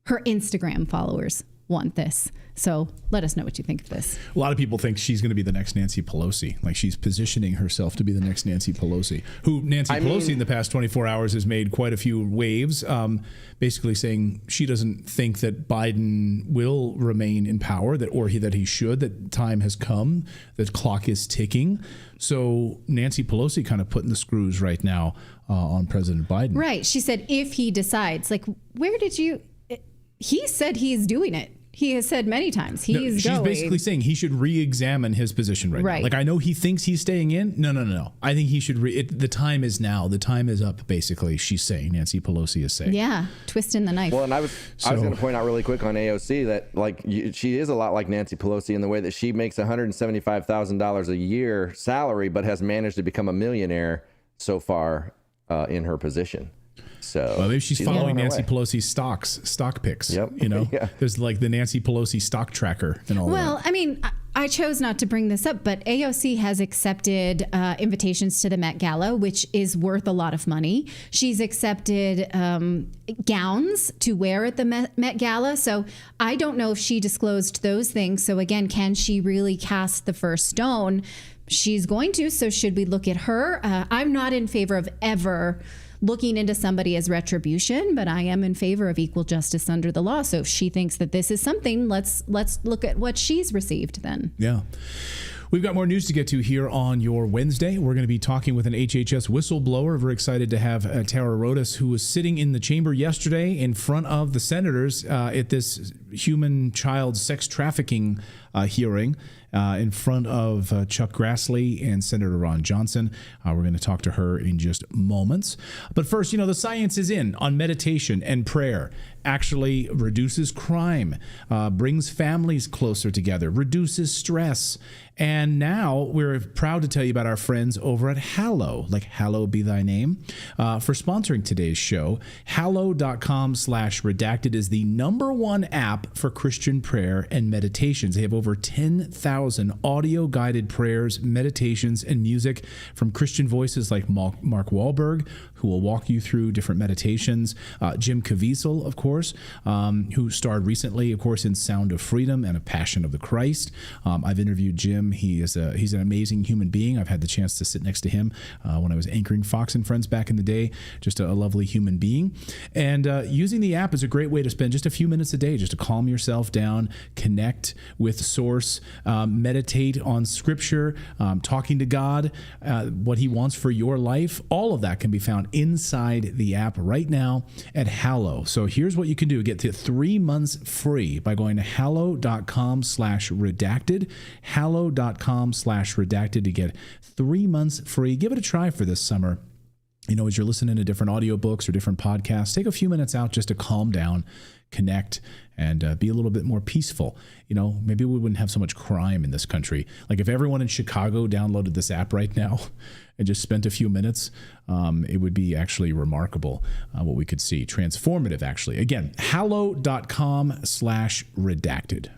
Instagram followers want this. So let us know what you think of this. A lot of people think she's going to be the next Nancy Pelosi. Like, she's positioning herself to be the next Nancy Pelosi, who Pelosi in the past 24 hours has made quite a few waves, basically saying she doesn't think that Biden will remain in power, that he should, that time has come, that clock is ticking. So Nancy Pelosi kind of putting the screws right now on President Biden. Right. She said, if he decides, like, he said he's doing it. He has said many times she's basically saying he should re-examine his position right now. Like, I know he thinks he's staying in. No. I think he should. The time is now. The time is up. Basically, she's saying. Nancy Pelosi is saying. Yeah, twisting the knife. Well, and I was going to point out really quick on AOC that she is a lot like Nancy Pelosi in the way that she makes $175,000 a year salary, but has managed to become a millionaire so far in her position. So maybe she's following Nancy Pelosi's stock picks. Yep. There's like the Nancy Pelosi stock tracker and all that. Well, I mean, I chose not to bring this up, but AOC has accepted invitations to the Met Gala, which is worth a lot of money. She's accepted gowns to wear at the Met Gala. So I don't know if she disclosed those things. So again, can she really cast the first stone? She's going to. So should we look at her? I'm not in favor of ever looking into somebody as retribution, but I am in favor of equal justice under the law. So if she thinks that this is something, let's look at what she's received then. Yeah. We've got more news to get to here on your Wednesday. We're going to be talking with an HHS whistleblower. We're excited to have Tara Rodas, who was sitting in the chamber yesterday in front of the senators at this human child sex trafficking hearing. in front of Chuck Grassley and Senator Ron Johnson. We're going to talk to her in just moments. But first, the science is in on meditation and prayer. Actually reduces crime, brings families closer together, reduces stress. And now we're proud to tell you about our friends over at Hallow, like Hallow be thy name, for sponsoring today's show. Hallow.com/redacted is the #1 app for Christian prayer and meditations. They have over 10,000 audio guided prayers, meditations, and music from Christian voices like Mark Wahlberg, who will walk you through different meditations. Jim Caviezel, of course, who starred recently, of course, in Sound of Freedom and A Passion of the Christ. I've interviewed Jim. He's an amazing human being. I've had the chance to sit next to him when I was anchoring Fox and Friends back in the day. Just a lovely human being. And using the app is a great way to spend just a few minutes a day just to calm yourself down, connect with Source, meditate on Scripture, talking to God, what He wants for your life. All of that can be found inside the app right now at Hallow. So here's what you can do. Get to 3 months free by going to hallow.com/redacted, hallow.com/redacted to get 3 months free. Give it a try for this summer. As you're listening to different audiobooks or different podcasts, take a few minutes out just to calm down, connect, and be a little bit more peaceful. Maybe we wouldn't have so much crime in this country. Like if everyone in Chicago downloaded this app right now and just spent a few minutes, it would be actually remarkable what we could see. Transformative, actually. Again, hallow.com/redacted.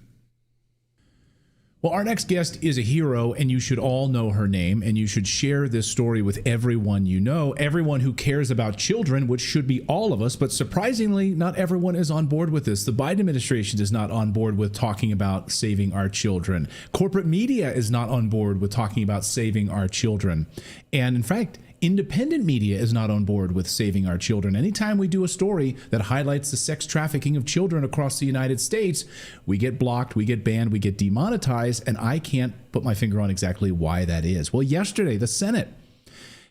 Well, our next guest is a hero, and you should all know her name, and you should share this story with everyone you know, everyone who cares about children, which should be all of us. But surprisingly, not everyone is on board with this. The Biden administration is not on board with talking about saving our children. Corporate media is not on board with talking about saving our children. And in fact, independent media is not on board with saving our children. Anytime we do a story that highlights the sex trafficking of children across the United States, we get blocked, we get banned, we get demonetized, and I can't put my finger on exactly why that is. Well, yesterday, the Senate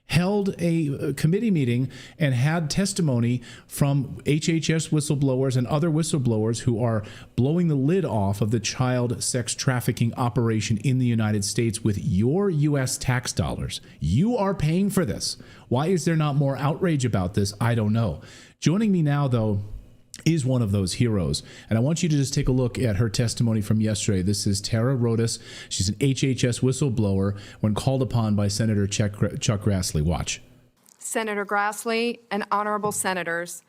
held a committee meeting and had testimony from HHS whistleblowers and other whistleblowers who are blowing the lid off of the child sex trafficking operation in the United States with your U.S. tax dollars. You are paying for this. Why is there not more outrage about this? I don't know. Joining me now, though, is one of those heroes. And I want you to just take a look at her testimony from yesterday. This is Tara Rodas. She's an HHS whistleblower when called upon by Senator Chuck Grassley. Watch. Senator Grassley and honorable senators,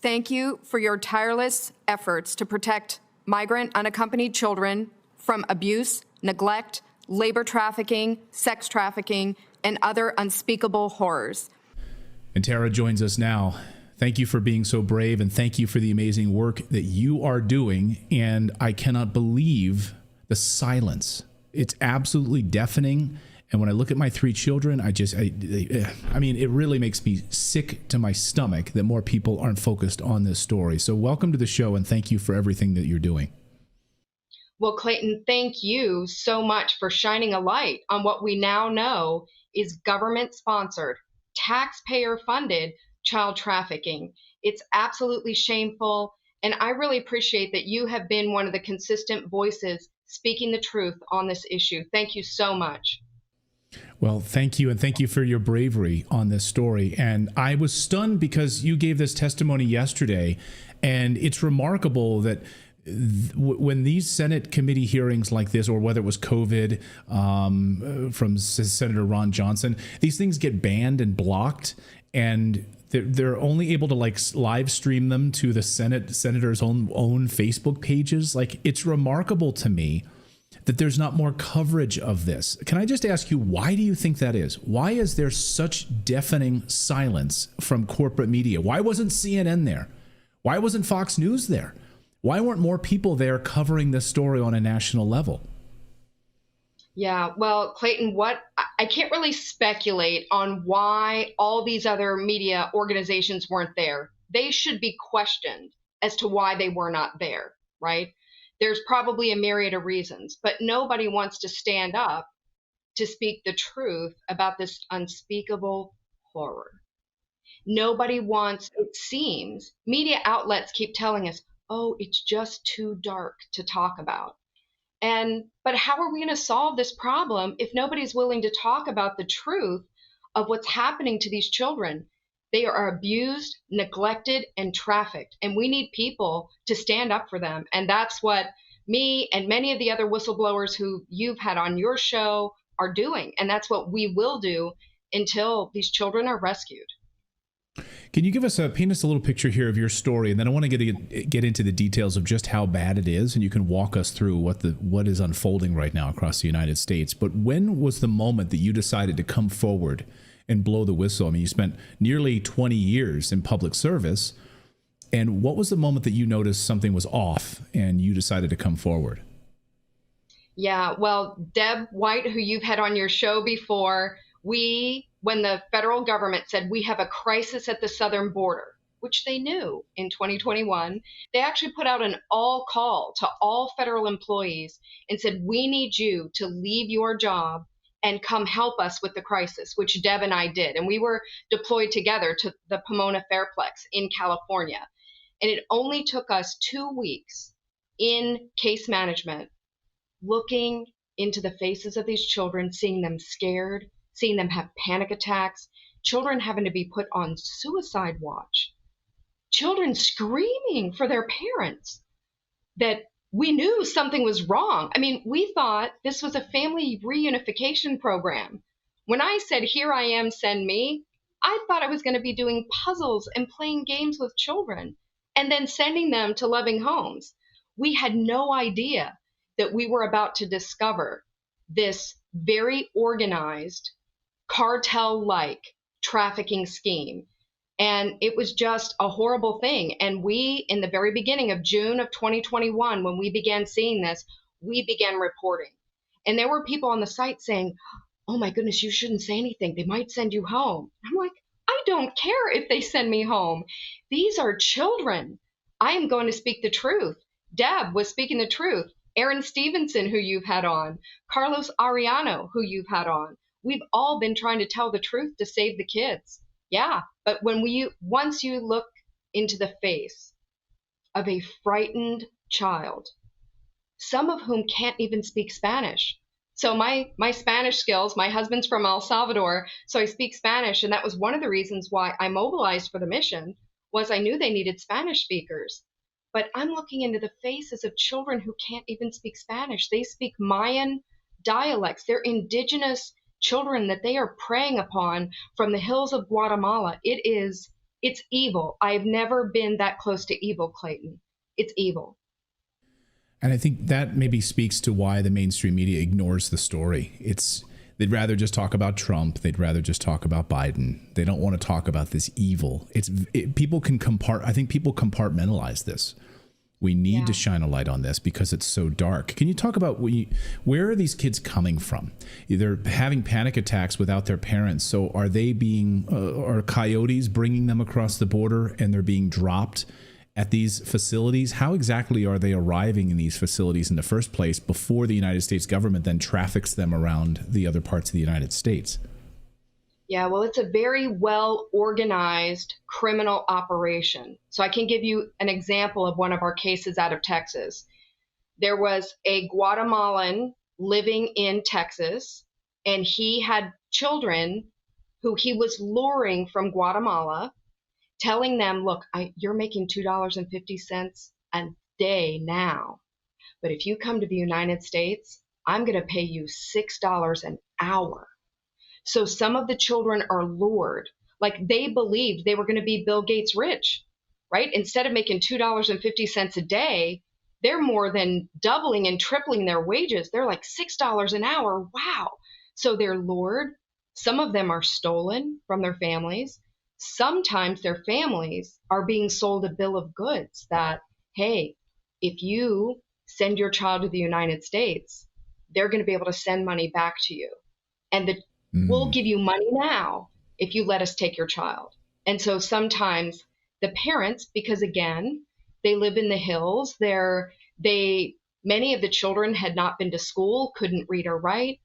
thank you for your tireless efforts to protect migrant unaccompanied children from abuse, neglect, labor trafficking, sex trafficking, and other unspeakable horrors. And Tara joins us now. Thank you for being so brave, and thank you for the amazing work that you are doing. And I cannot believe the silence. It's absolutely deafening. And when I look at my 3 children, I mean, it really makes me sick to my stomach that more people aren't focused on this story. So welcome to the show, and thank you for everything that you're doing. Well, Clayton, thank you so much for shining a light on what we now know is government-sponsored, taxpayer-funded child trafficking. It's absolutely shameful, and I really appreciate that you have been one of the consistent voices speaking the truth on this issue. Thank you so much. Well, thank you, and thank you for your bravery on this story. And I was stunned because you gave this testimony yesterday, and it's remarkable that when these Senate committee hearings like this, or whether it was COVID from Senator Ron Johnson, these things get banned and blocked, and they're only able to live stream them to the senators' own Facebook pages. It's remarkable to me that there's not more coverage of this. Can I just ask you, why do you think that is? Why is there such deafening silence from corporate media? Why wasn't CNN there? Why wasn't Fox News there? Why weren't more people there covering this story on a national level? Yeah, well, Clayton, I can't really speculate on why all these other media organizations weren't there. They should be questioned as to why they were not there, right? There's probably a myriad of reasons, but nobody wants to stand up to speak the truth about this unspeakable horror. Nobody wants, it seems, media outlets keep telling us, oh, it's just too dark to talk about. But how are we going to solve this problem if nobody's willing to talk about the truth of what's happening to these children? They are abused, neglected, and trafficked, and we need people to stand up for them. And that's what me and many of the other whistleblowers who you've had on your show are doing. And that's what we will do until these children are rescued. Can you paint us a little picture here of your story, and then I want to get into the details of just how bad it is, and you can walk us through what is unfolding right now across the United States. But when was the moment that you decided to come forward and blow the whistle? I mean, you spent nearly 20 years in public service, and what was the moment that you noticed something was off and you decided to come forward? Yeah, well, Deb White, who you've had on your show before, when the federal government said we have a crisis at the southern border, which they knew in 2021, they actually put out an all call to all federal employees and said, we need you to leave your job and come help us with the crisis, which Deb and I did. And we were deployed together to the Pomona Fairplex in California. And it only took us 2 weeks in case management, looking into the faces of these children, seeing them scared, seeing them have panic attacks, children having to be put on suicide watch, children screaming for their parents, that we knew something was wrong. I mean, we thought this was a family reunification program. When I said, here I am, send me, I thought I was going to be doing puzzles and playing games with children and then sending them to loving homes. We had no idea that we were about to discover this very organized, cartel-like trafficking scheme. And it was just a horrible thing. And we, in the very beginning of June of 2021, when we began seeing this, we began reporting. And there were people on the site saying, oh my goodness, you shouldn't say anything. They might send you home. I'm like, I don't care if they send me home. These are children. I am going to speak the truth. Deb was speaking the truth. Aaron Stevenson, who you've had on, Carlos Ariano, who you've had on. We've all been trying to tell the truth to save the kids. Yeah, but once you look into the face of a frightened child, some of whom can't even speak Spanish. So my Spanish skills, my husband's from El Salvador, so I speak Spanish, and that was one of the reasons why I mobilized for the mission, was I knew they needed Spanish speakers. But I'm looking into the faces of children who can't even speak Spanish. They speak Mayan dialects. They're indigenous children that they are preying upon from the hills of Guatemala. It's evil. I've never been that close to evil, Clayton. It's evil. And I think that maybe speaks to why the mainstream media ignores the story. They'd rather just talk about Trump. They'd rather just talk about Biden. They don't want to talk about this evil. I think people compartmentalize this. We need to shine a light on this because it's so dark. Can you talk about where are these kids coming from? They're having panic attacks without their parents. So are they are coyotes bringing them across the border and they're being dropped at these facilities? How exactly are they arriving in these facilities in the first place before the United States government then traffics them around the other parts of the United States? Yeah, well, it's a very well organized criminal operation. So I can give you an example of one of our cases out of Texas. There was a Guatemalan living in Texas, and he had children who he was luring from Guatemala, telling them, look, you're making $2.50 a day now, but if you come to the United States, I'm going to pay you $6 an hour. So some of the children are lured, like they believed they were going to be Bill Gates rich, right? Instead of making $2.50 a day, they're more than doubling and tripling their wages. They're like $6 an hour. Wow. So they're lured. Some of them are stolen from their families. Sometimes their families are being sold a bill of goods that, hey, if you send your child to the United States, they're going to be able to send money back to you. And we'll give you money now if you let us take your child. And so sometimes the parents, because again, they live in the hills, many of the children had not been to school, couldn't read or write.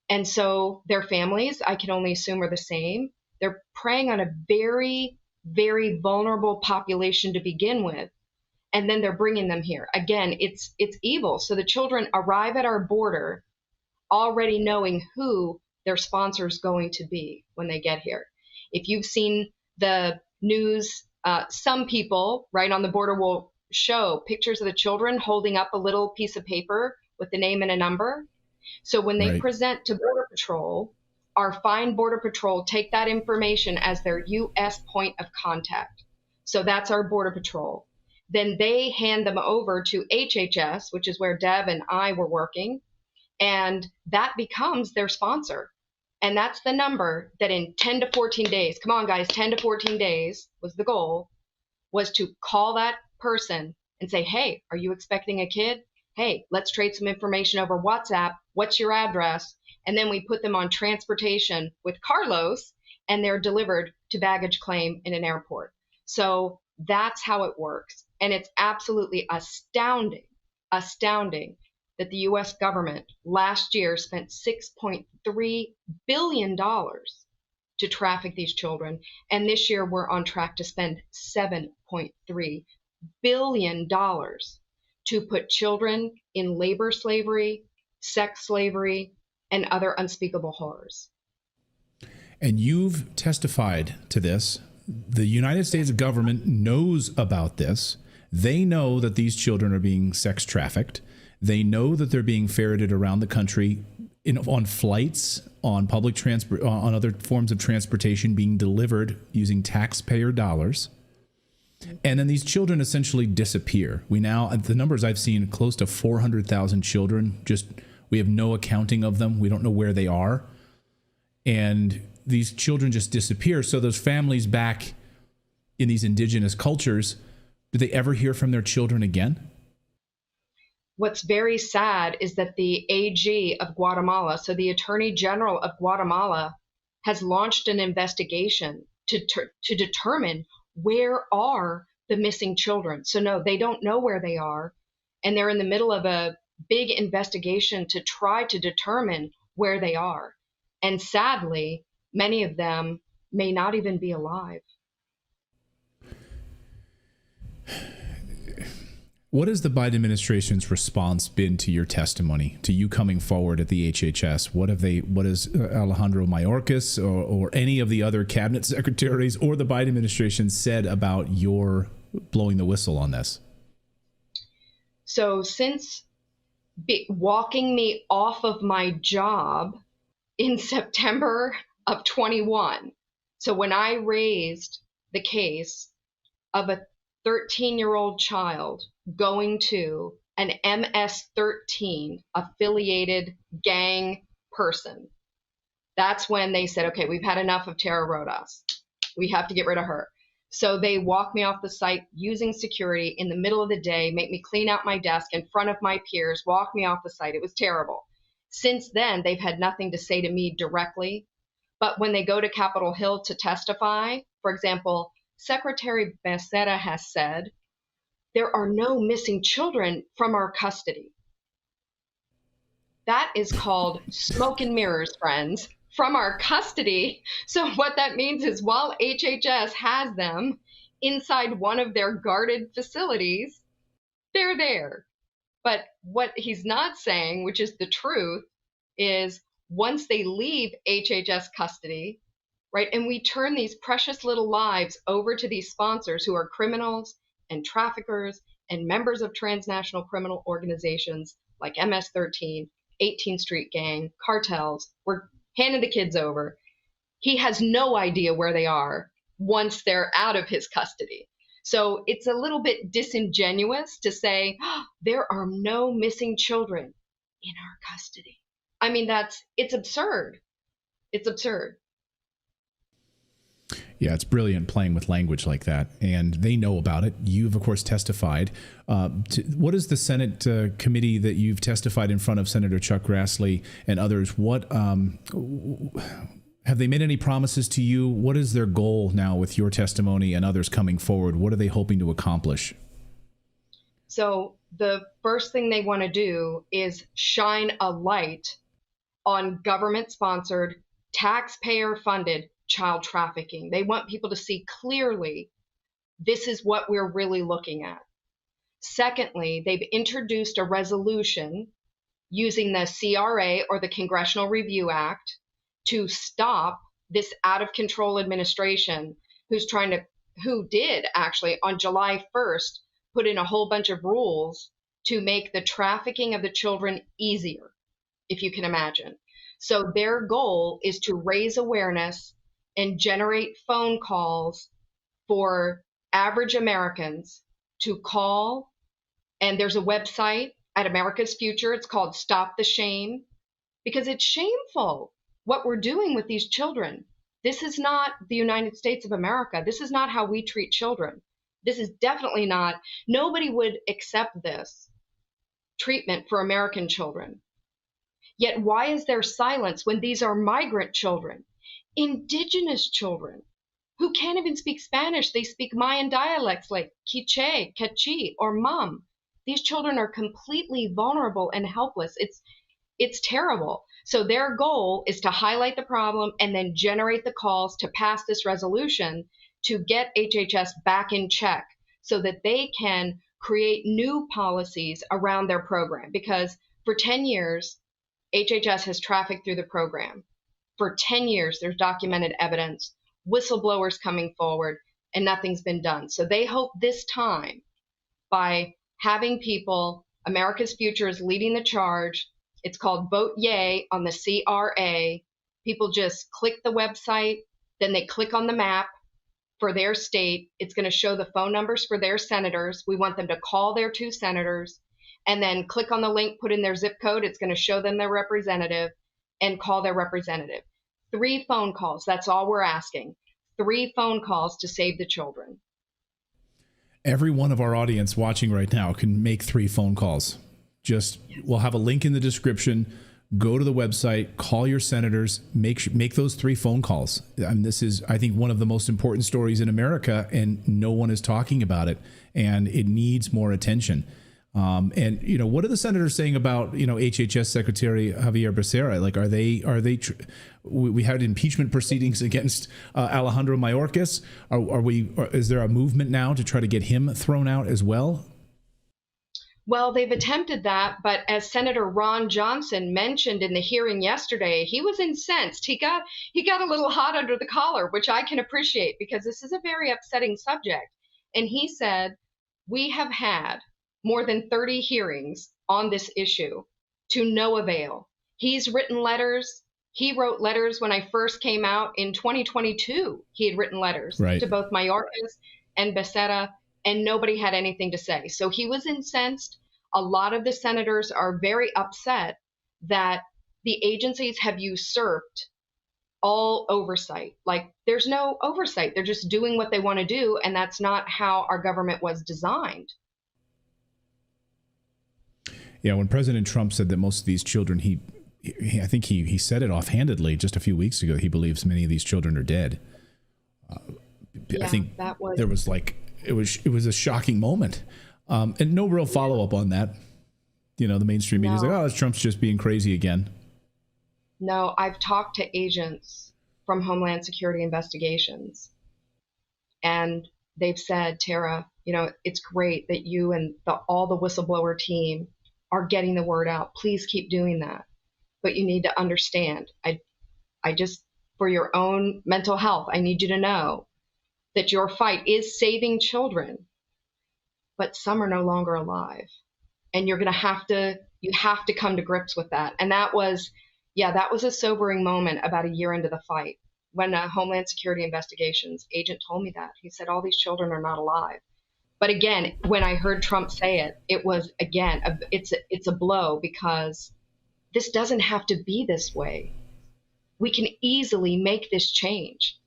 And so their families, I can only assume, are the same. They're preying on a very, very vulnerable population to begin with. and then they're bringing them here. Again, it's evil. So the children arrive at our border already knowing who their sponsor is going to be when they get here. If you've seen the news, some people right on the border will show pictures of the children holding up a little piece of paper with the name and a number. So when they present to Border Patrol, our fine Border Patrol take that information as their U.S. point of contact. So that's our Border Patrol. Then they hand them over to HHS, which is where Deb and I were working, and that becomes their sponsor. And that's the number that in 10 to 14 days, come on guys, 10 to 14 days was the goal, was to call that person and say, hey, are you expecting a kid? Hey, let's trade some information over WhatsApp. What's your address? And then we put them on transportation with Carlos, and they're delivered to baggage claim in an airport. So that's how it works. And it's absolutely astounding that the U.S. government last year spent $6.3 billion to traffic these children. And this year we're on track to spend $7.3 billion to put children in labor slavery, sex slavery, and other unspeakable horrors. And you've testified to this. The United States government knows about this. They know that these children are being sex trafficked. They know that they're being ferreted around the country on flights, on public transport, on other forms of transportation, being delivered using taxpayer dollars. And then these children essentially disappear. We now, the numbers I've seen, close to 400,000 children, we have no accounting of them. We don't know where they are. And these children just disappear. So those families back in these indigenous cultures, do they ever hear from their children again? What's very sad is that the AG of Guatemala, so the Attorney General of Guatemala, has launched an investigation to determine where are the missing children. So no, they don't know where they are. And they're in the middle of a big investigation to try to determine where they are. And sadly, many of them may not even be alive. What has the Biden administration's response been to your testimony, to you coming forward at the HHS? What has Alejandro Mayorkas or any of the other cabinet secretaries or the Biden administration said about your blowing the whistle on this? So since walking me off of my job in September of 21, so when I raised the case of a 13-year-old child going to an MS-13 affiliated gang person, that's when they said, okay, we've had enough of Tara Rodas. We have to get rid of her. So they walked me off the site using security in the middle of the day, make me clean out my desk in front of my peers, walk me off the site. It was terrible. Since then, they've had nothing to say to me directly. But when they go to Capitol Hill to testify, for example, Secretary Becerra has said, there are no missing children from our custody. That is called smoke and mirrors, friends, from our custody. So what that means is while HHS has them inside one of their guarded facilities, they're there. But what he's not saying, which is the truth, is once they leave HHS custody, right, and we turn these precious little lives over to these sponsors who are criminals and traffickers and members of transnational criminal organizations like MS-13, 18th Street Gang, cartels, we're handing the kids over. He has no idea where they are once they're out of his custody. So it's a little bit disingenuous to say, oh, there are no missing children in our custody. I mean, it's absurd. It's absurd. Yeah, it's brilliant playing with language like that, and they know about it. You've, of course, testified. What is the Senate committee that you've testified in front of Senator Chuck Grassley and others? What have they made any promises to you? What is their goal now with your testimony and others coming forward? What are they hoping to accomplish? So the first thing they want to do is shine a light on government-sponsored, taxpayer-funded child trafficking. They want people to see clearly this is what we're really looking at. Secondly, they've introduced a resolution using the CRA or the Congressional Review Act to stop this out of control administration who did actually on July 1st put in a whole bunch of rules to make the trafficking of the children easier, if you can imagine. So their goal is to raise awareness and generate phone calls for average Americans to call. And there's a website at America's Future. It's called Stop the Shame, because it's shameful what we're doing with these children. This is not the United States of America. This is not how we treat children. This is definitely not, nobody would accept this treatment for American children. Yet why is there silence when these are migrant children, indigenous children who can't even speak Spanish? They speak Mayan dialects like Quiche, Quechua, or Mam. These children are completely vulnerable and helpless. It's terrible. So their goal is to highlight the problem and then generate the calls to pass this resolution to get HHS back in check so that they can create new policies around their program. Because for 10 years, HHS has trafficked through the program. For 10 years, there's documented evidence, whistleblowers coming forward, and nothing's been done. So they hope this time, by having people, America's Future is leading the charge. It's called Vote Yay on the CRA. People just click the website, then they click on the map for their state. It's going to show the phone numbers for their senators. We want them to call their 2 senators and then click on the link, put in their zip code. It's going to show them their representative and call their representative. 3 phone calls. That's all we're asking. 3 phone calls to save the children. Every one of our audience watching right now can make 3 phone calls. We'll have a link in the description. Go to the website, call your senators, make those 3 phone calls. This is, I think, one of the most important stories in America, and no one is talking about it, and it needs more attention. And what are the senators saying about HHS Secretary Javier Becerra? Like, we had impeachment proceedings against Alejandro Mayorkas. Is there a movement now to try to get him thrown out as well? Well, they've attempted that, but as Senator Ron Johnson mentioned in the hearing yesterday, he was incensed. He got a little hot under the collar, which I can appreciate because this is a very upsetting subject. And he said, we have had more than 30 hearings on this issue to no avail. He's written letters. He wrote letters when I first came out in 2022. He had written letters to both Mayorkas and Becerra, and nobody had anything to say. So he was incensed. A lot of the senators are very upset that the agencies have usurped all oversight. Like, there's no oversight. They're just doing what they want to do, and that's not how our government was designed. Yeah, when President Trump said that most of these children, I think he said it offhandedly just a few weeks ago, he believes many of these children are dead. I think there was it was a shocking moment, and no real follow up on that. The mainstream media is like, oh, Trump's just being crazy again. No, I've talked to agents from Homeland Security investigations, and they've said, Tara, it's great that you and all the whistleblower team are getting the word out. Please keep doing that. But you need to understand, I just, for your own mental health, I need you to know that your fight is saving children, but some are no longer alive. And you have to come to grips with that. And that was a sobering moment about a year into the fight when a Homeland Security investigations agent told me that. He said, all these children are not alive. But again, when I heard Trump say it, it was, again, it's a blow, because this doesn't have to be this way. We can easily make this change.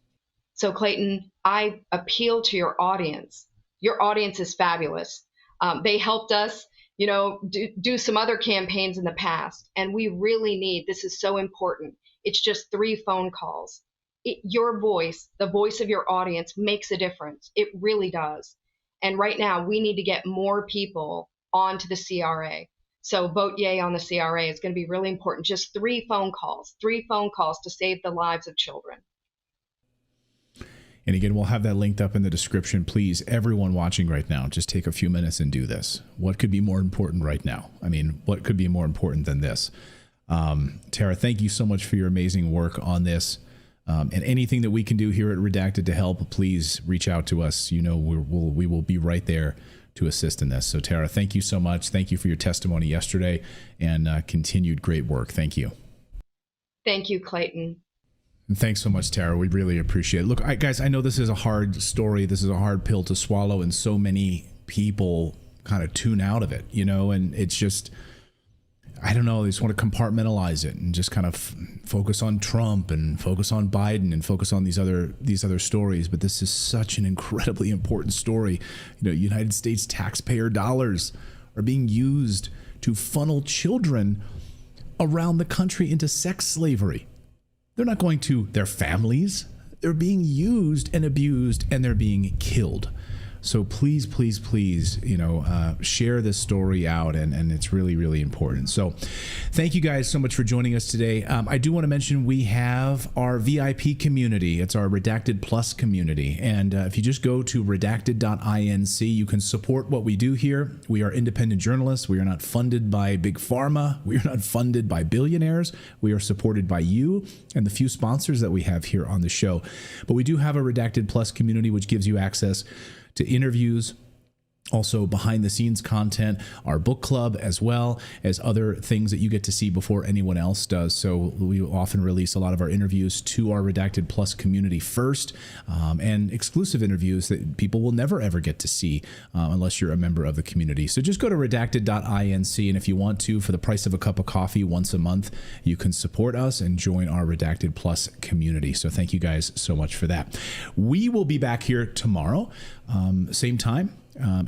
So Clayton, I appeal to your audience. Your audience is fabulous. They helped us, do some other campaigns in the past. And we really need, this is so important. It's just 3 phone calls. Your voice, the voice of your audience, makes a difference. It really does. And right now, we need to get more people onto the CRA. So vote yay on the CRA is going to be really important. Just 3 phone calls to save the lives of children. And again, we'll have that linked up in the description. Please, everyone watching right now, just take a few minutes and do this. What could be more important right now? I mean, what could be more important than this? Tara, thank you so much for your amazing work on this. And anything that we can do here at Redacted to help, please reach out to us. You know, we will be right there to assist in this. So Tara, thank you so much. Thank you for your testimony yesterday and continued great work. Thank you. Thank you, Clayton. And thanks so much, Tara. We really appreciate it. Look, guys, I know this is a hard story. This is a hard pill to swallow, and so many people kind of tune out of it, you know, and it's just, I don't know, they just want to compartmentalize it and just kind of focus on Trump and focus on Biden and focus on these other stories. But this is such an incredibly important story. You know, United States taxpayer dollars are being used to funnel children around the country into sex slavery. They're not going to their families. They're being used and abused, and they're being killed. So please, please, please, you know, share this story out, and it's really, really important. So thank you guys so much for joining us today. I do want to mention we have our VIP community. It's our Redacted Plus community. And if you just go to redacted.inc, you can support what we do here. We are independent journalists. We are not funded by big pharma. We are not funded by billionaires. We are supported by you and the few sponsors that we have here on the show. But we do have a Redacted Plus community, which gives you access to interviews, also behind the scenes content, our book club, as well as other things that you get to see before anyone else does. So we often release a lot of our interviews to our Redacted Plus community first, and exclusive interviews that people will never ever get to see unless you're a member of the community. So just go to redacted.inc, and if you want to, for the price of a cup of coffee once a month, you can support us and join our Redacted Plus community. So thank you guys so much for that. We will be back here tomorrow, same time,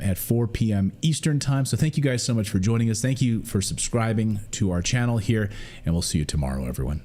at 4 p.m. Eastern time. So thank you guys so much for joining us. Thank you for subscribing to our channel here, and we'll see you tomorrow, everyone.